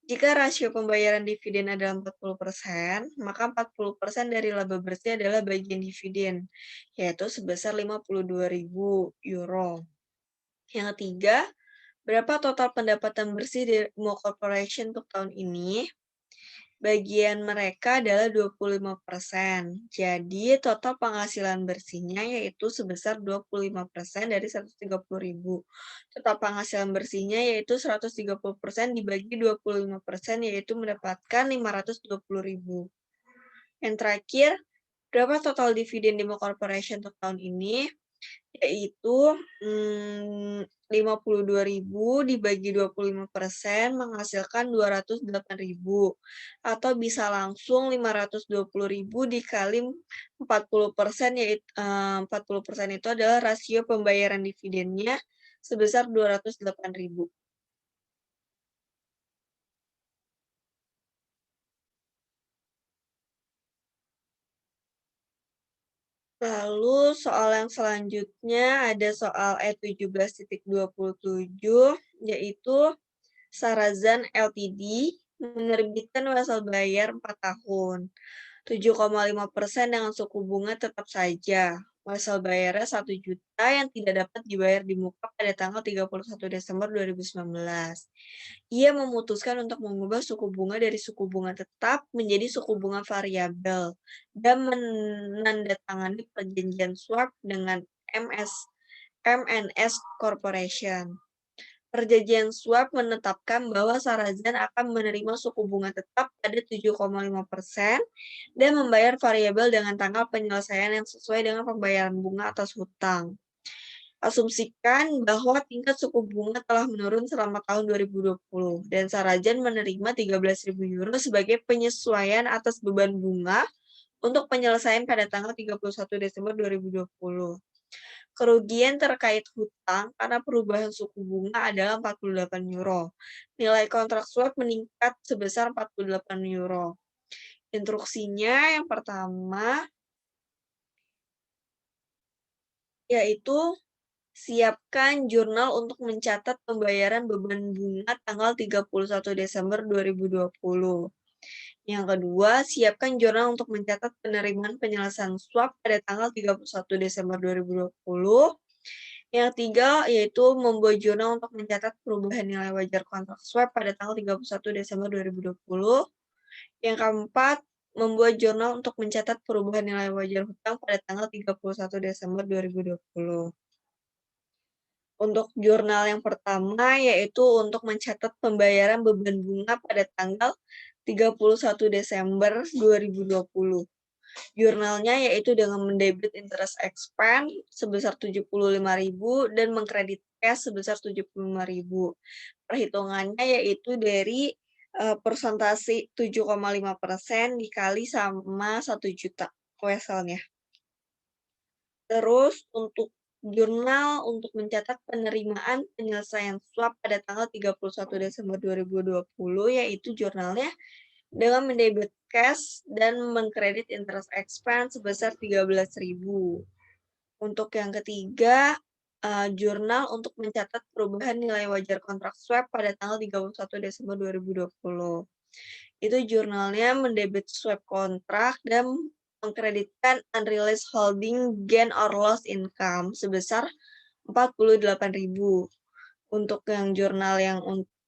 Jika rasio pembayaran dividen adalah 40%, maka 40% dari laba bersih adalah bagian dividen, yaitu sebesar 52.000 euro. Yang ketiga, Berapa total pendapatan bersih di Mo Corporation untuk tahun ini? Bagian mereka adalah 25%. Jadi total penghasilan bersihnya yaitu sebesar 25% dari 130.000. Total penghasilan bersihnya yaitu 130% dibagi 25% yaitu mendapatkan 520.000. Yang terakhir, berapa total dividen Demo Corporation untuk tahun ini? Yaitu 52.000 dibagi 25% menghasilkan 208.000 atau bisa langsung 520.000 dikali 40% yaitu 40% itu adalah rasio pembayaran dividennya sebesar 208.000. Lalu soal yang selanjutnya ada soal E17.27 yaitu Sarazan Ltd menerbitkan wesel bayar 4 tahun, 7,5% dengan suku bunga tetap saja. Wesel bayarnya 1 juta yang tidak dapat dibayar di muka pada tanggal 31 Desember 2019. Ia memutuskan untuk mengubah suku bunga dari suku bunga tetap menjadi suku bunga variabel dan menandatangani perjanjian swap dengan MNS Corporation. Perjanjian swap menetapkan bahwa Sarazan akan menerima suku bunga tetap pada 7,5% dan membayar variabel dengan tanggal penyelesaian yang sesuai dengan pembayaran bunga atas hutang. Asumsikan bahwa tingkat suku bunga telah menurun selama tahun 2020 dan Sarazan menerima 13.000 euro sebagai penyesuaian atas beban bunga untuk penyelesaian pada tanggal 31 Desember 2020. Kerugian terkait hutang karena perubahan suku bunga adalah 48 euro. Nilai kontrak swap meningkat sebesar 48 euro. Instruksinya yang pertama yaitu siapkan jurnal untuk mencatat pembayaran beban bunga tanggal 31 Desember 2020. Yang kedua, siapkan jurnal untuk mencatat penerimaan penyelesaian swap pada tanggal 31 Desember 2020. Yang ketiga, yaitu membuat jurnal untuk mencatat perubahan nilai wajar kontrak swap pada tanggal 31 Desember 2020. Yang keempat, membuat jurnal untuk mencatat perubahan nilai wajar hutang pada tanggal 31 Desember 2020. Untuk jurnal yang pertama, yaitu untuk mencatat pembayaran beban bunga pada tanggal 31 Desember 2020. Jurnalnya yaitu dengan mendebit interest expense sebesar 75.000 dan mengkredit cash sebesar 75.000. Perhitungannya yaitu dari persentase 7,5% dikali sama 1 juta weselnya. Terus untuk jurnal untuk mencatat penerimaan penyelesaian swap pada tanggal 31 Desember 2020 yaitu jurnalnya dengan mendebit cash dan mengkredit interest expense sebesar 13.000. Untuk yang ketiga, jurnal untuk mencatat perubahan nilai wajar kontrak swap pada tanggal 31 Desember 2020. Itu jurnalnya mendebit swap kontrak dan mengkreditkan unrealized holding gain or loss income sebesar 48.000. Untuk yang jurnal yang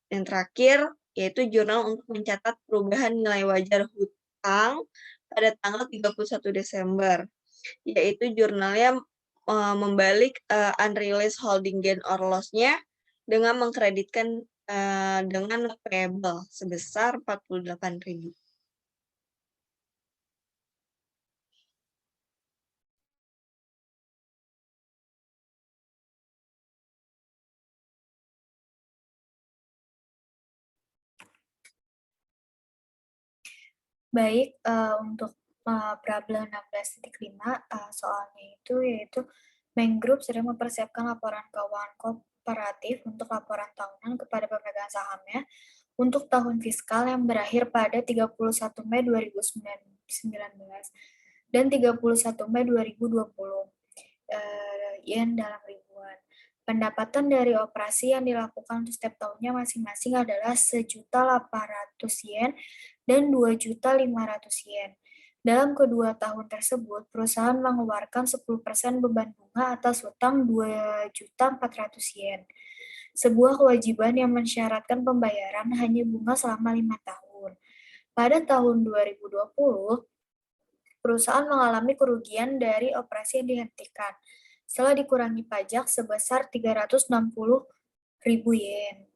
terakhir, yaitu jurnal untuk mencatat perubahan nilai wajar hutang pada tanggal 31 Desember, yaitu jurnalnya membalik unrealized holding gain or loss-nya dengan mengkreditkan dengan payable sebesar 48.000. Baik, untuk problem 16.5 soalnya itu yaitu Bank Group sedang mempersiapkan laporan keuangan kooperatif untuk laporan tahunan kepada pemegang sahamnya untuk tahun fiskal yang berakhir pada 31 Mei 2019 dan 31 Mei 2020. Yen dalam ribuan. Pendapatan dari operasi yang dilakukan untuk setiap tahunnya masing-masing adalah 1.800.000 yen dan 2.500.000 yen. Dalam kedua tahun tersebut, perusahaan mengeluarkan 10% beban bunga atas hutang 2.400.000 yen. sebuah kewajiban yang mensyaratkan pembayaran hanya bunga selama 5 tahun. Pada tahun 2020, perusahaan mengalami kerugian dari operasi yang dihentikan setelah dikurangi pajak sebesar 360.000 yen.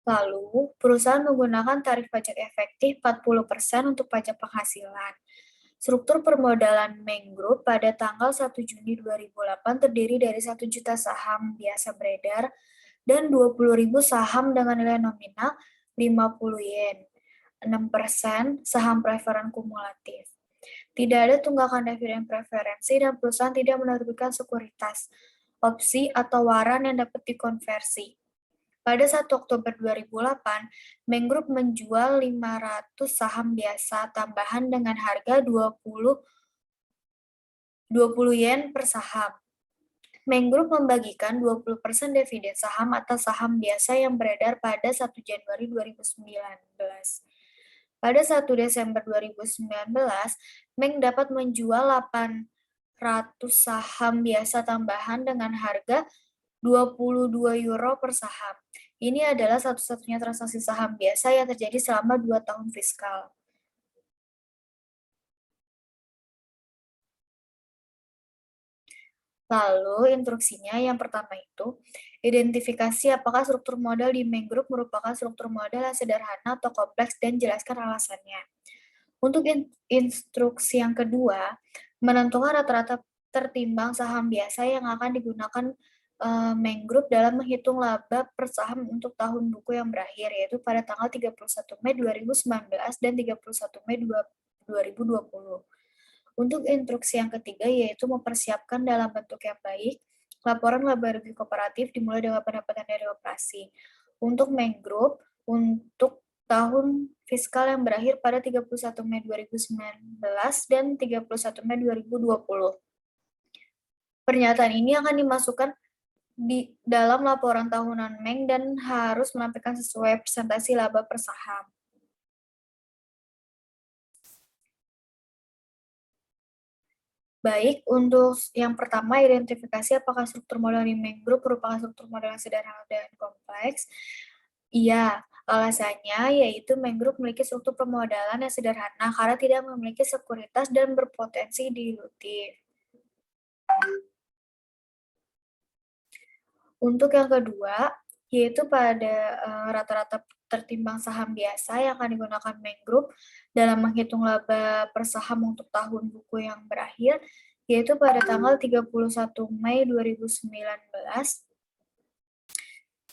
Lalu, perusahaan menggunakan tarif pajak efektif 40% untuk pajak penghasilan. Struktur permodalan Meng Group pada tanggal 1 Juni 2008 terdiri dari 1 juta saham biasa beredar dan 20.000 saham dengan nilai nominal 50 yen, 6% saham preferen kumulatif. Tidak ada tunggakan dividen preferensi dan perusahaan tidak menerbitkan sekuritas, opsi, atau waran yang dapat dikonversi. Pada 1 Oktober 2008, Meng Group menjual 500 saham biasa tambahan dengan harga 20 yen per saham. Meng Group membagikan 20% dividen saham atas saham biasa yang beredar pada 1 Januari 2019. Pada 1 Desember 2019, Meng dapat menjual 800 saham biasa tambahan dengan harga 22 euro per saham. Ini adalah satu-satunya transaksi saham biasa yang terjadi selama 2 tahun fiskal. Lalu, instruksinya yang pertama itu, identifikasi apakah struktur modal di Meng Group merupakan struktur modal yang sederhana atau kompleks dan jelaskan alasannya. Untuk instruksi yang kedua, menentukan rata-rata tertimbang saham biasa yang akan digunakan Meng Group dalam menghitung laba per saham untuk tahun buku yang berakhir, yaitu pada tanggal 31 Mei 2019 dan 31 Mei 2020. Untuk instruksi yang ketiga, yaitu mempersiapkan dalam bentuk yang baik laporan laba rugi kooperatif dimulai dengan pendapatan dari operasi. Untuk Meng Group, untuk tahun fiskal yang berakhir pada 31 Mei 2019 dan 31 Mei 2020. Pernyataan ini akan dimasukkan di dalam laporan tahunan Meng dan harus menampilkan sesuai presentasi laba per saham. Baik, untuk yang pertama, identifikasi apakah struktur modal di Meng Group merupakan struktur modal yang sederhana dan kompleks. Iya, alasannya yaitu Meng Group memiliki struktur permodalan yang sederhana karena tidak memiliki sekuritas dan berpotensi dilutif. Untuk yang kedua, yaitu pada rata-rata tertimbang saham biasa yang akan digunakan Meng Group dalam menghitung laba per saham untuk tahun buku yang berakhir, yaitu pada tanggal 31 Mei 2019.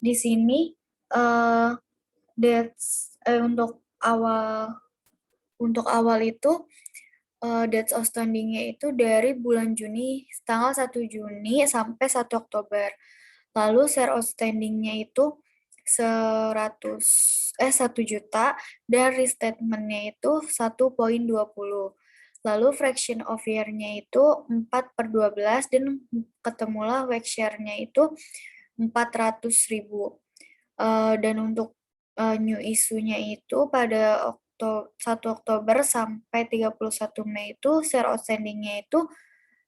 Di sini untuk awal itu dates outstanding-nya itu dari bulan Juni, tanggal 1 Juni sampai 1 Oktober. Lalu share outstanding-nya itu 1 juta dan restatement-nya itu 1,20. Lalu fraction of year-nya itu 4/12 dan ketemulah WACC share-nya itu 400.000. Dan untuk new issue-nya itu pada 1 Oktober sampai 31 Mei itu share outstanding-nya itu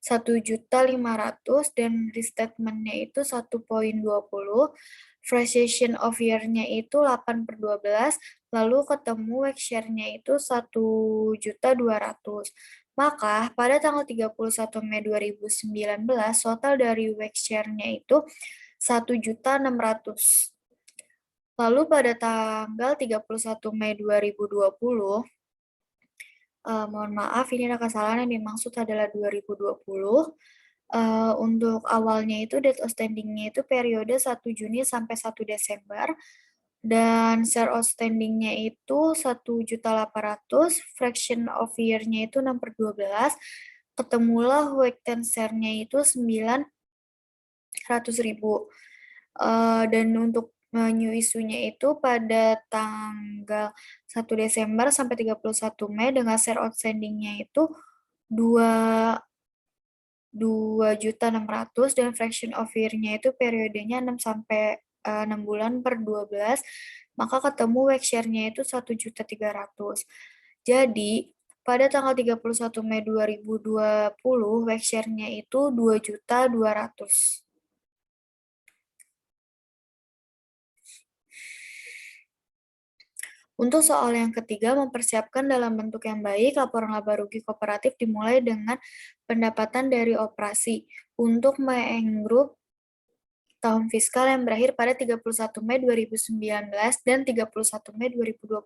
1.500.000 dan restatement-nya itu 1,20. Fraction of year-nya itu 8/12, lalu ketemu WACC share-nya itu 1.200.000. Maka pada tanggal 31 Mei 2019 total dari WACC share-nya itu 1.600.000. Lalu pada tanggal 31 Mei 2020, mohon maaf, ini ada kesalahan, yang dimaksud adalah 2020. Untuk awalnya itu date outstanding-nya itu periode 1 Juni sampai 1 Desember, dan share outstanding-nya itu 1.800.000, fraction of year-nya itu 6/12, ketemulah WACC share-nya itu 900.000. Dan untuk new issue-nya itu pada tanggal 1 Desember sampai 31 Mei dengan share outstanding-nya itu 2.600.000 dan fraction of year-nya itu periodenya 6 bulan per 12, maka ketemu WACC share-nya itu 1.300.000. Jadi, pada tanggal 31 Mei 2020, WEX share-nya itu 2.200.000. Untuk soal yang ketiga, mempersiapkan dalam bentuk yang baik, laporan laba rugi kooperatif dimulai dengan pendapatan dari operasi. Untuk Maeng Group, tahun fiskal yang berakhir pada 31 Mei 2019 dan 31 Mei 2020.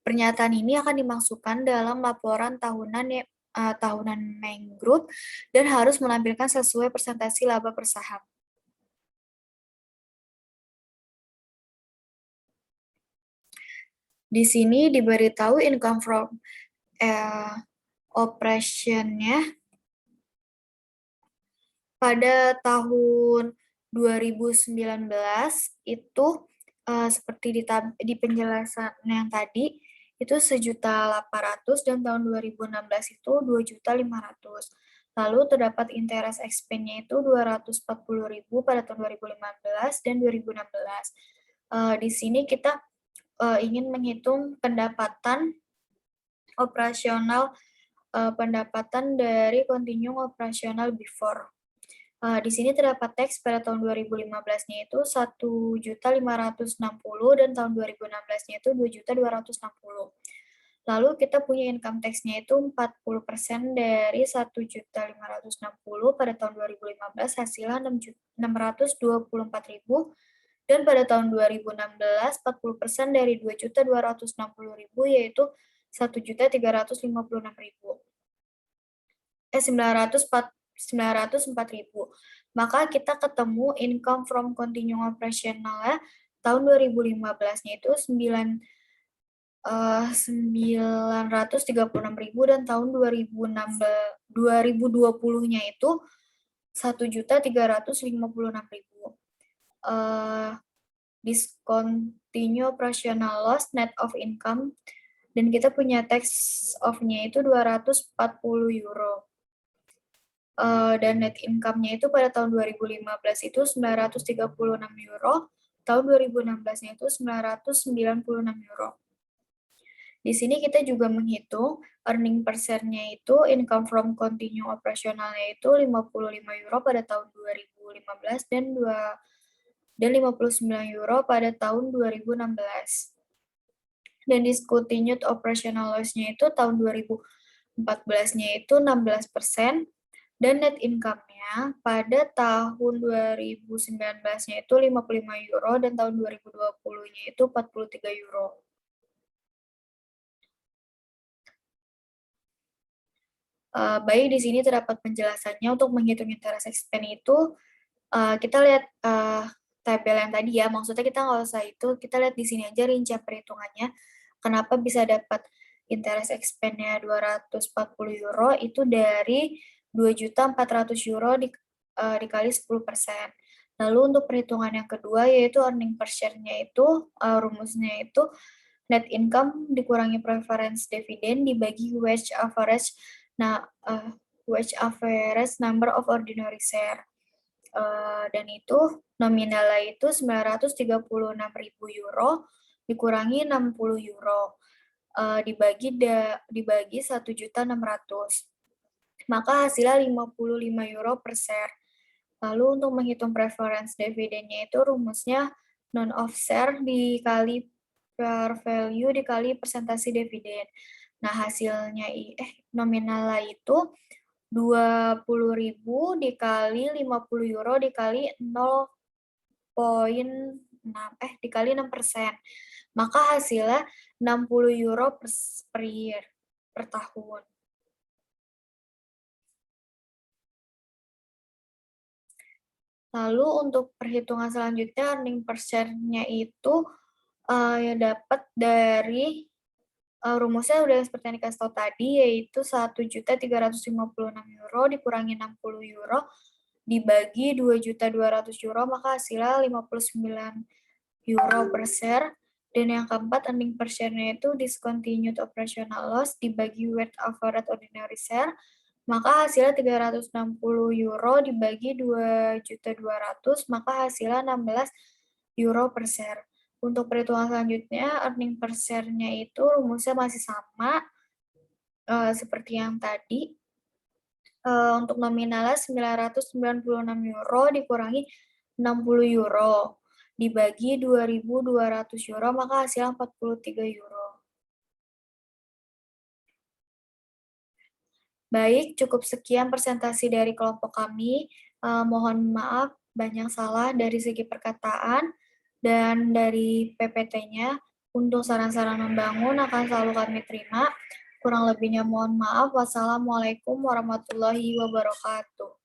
Pernyataan ini akan dimasukkan dalam laporan tahunan Maeng Group dan harus menampilkan sesuai presentasi laba per saham. Di sini diberitahu income from operation-nya pada tahun 2019 itu seperti di penjelasan yang tadi itu 1.800.000 dan tahun 2016 itu 2.500.000. Lalu terdapat interest expense-nya itu 240.000 pada tahun 2015 dan 2016. Di sini kita ingin menghitung pendapatan operasional pendapatan dari continuing operational before. Di sini terdapat teks pada tahun 2015-nya itu 1.560.000 dan tahun 2016-nya itu 2.260.000. Lalu kita punya income tax-nya itu 40% dari 1.560.000 pada tahun 2015 hasilnya 624.000 dan pada tahun 2016 40% dari 2.260.000 yaitu 1.356.000. 904.000. Maka kita ketemu income from continuing operational tahun 2015-nya itu 936.000 dan tahun 2020-nya itu 1.356.000. Discontinue operational loss net of income dan kita punya tax off-nya itu 240 euro. Dan net income-nya itu pada tahun 2015 itu 936 euro, tahun 2016-nya itu 996 euro. Di sini kita juga menghitung earning per share-nya itu income from continuing operational-nya itu 55 euro pada tahun 2015 dan 59 euro pada tahun 2016. Dan discontinued operational loss-nya itu tahun 2014-nya itu 16%. Dan net income-nya pada tahun 2019-nya itu 55 euro dan tahun 2020-nya itu 43 euro. Baik, di sini terdapat penjelasannya untuk menghitung interest expense itu kita lihat tabel yang tadi ya, maksudnya kita nggak usah itu, kita lihat di sini aja rincian perhitungannya. Kenapa bisa dapat interest expense-nya 240 euro itu dari 2.400.000 euro dikali 10%. Lalu untuk perhitungan yang kedua yaitu earning per share-nya itu rumusnya itu net income dikurangi preference dividend dibagi wage average number of ordinary share. Dan itu nominalnya itu 936.000 euro dikurangi 60 euro dibagi 1.600.000. Maka hasilnya 55 euro per share. Lalu untuk menghitung preference dividend-nya itu rumusnya non of share dikali per value dikali persentase dividen. Nah, hasilnya nominalnya itu 20.000 dikali 50 euro dikali 0,6 dikali 6%. Maka hasilnya 60 euro per year, per tahun. Lalu untuk perhitungan selanjutnya earning per share-nya itu ya dapat dari rumusnya udah seperti yang dikasih tahu tadi yaitu 1.356 euro dikurangi 60 euro dibagi 2.200 euro maka hasilnya 59 euro per share. Dan yang keempat earning per share-nya itu discontinued operational loss dibagi weighted average ordinary share. Maka hasilnya 360 euro dibagi 2.200.000, maka hasilnya 16 euro per share. Untuk perhitungan selanjutnya, earning per share-nya itu rumusnya masih sama, seperti yang tadi, untuk nominalnya €996 dikurangi €60 dibagi €2.200, maka hasilnya €43. Baik, cukup sekian presentasi dari kelompok kami. Mohon maaf banyak salah dari segi perkataan dan dari PPT-nya. Untuk saran-saran membangun akan selalu kami terima. Kurang lebihnya mohon maaf. Wassalamualaikum warahmatullahi wabarakatuh.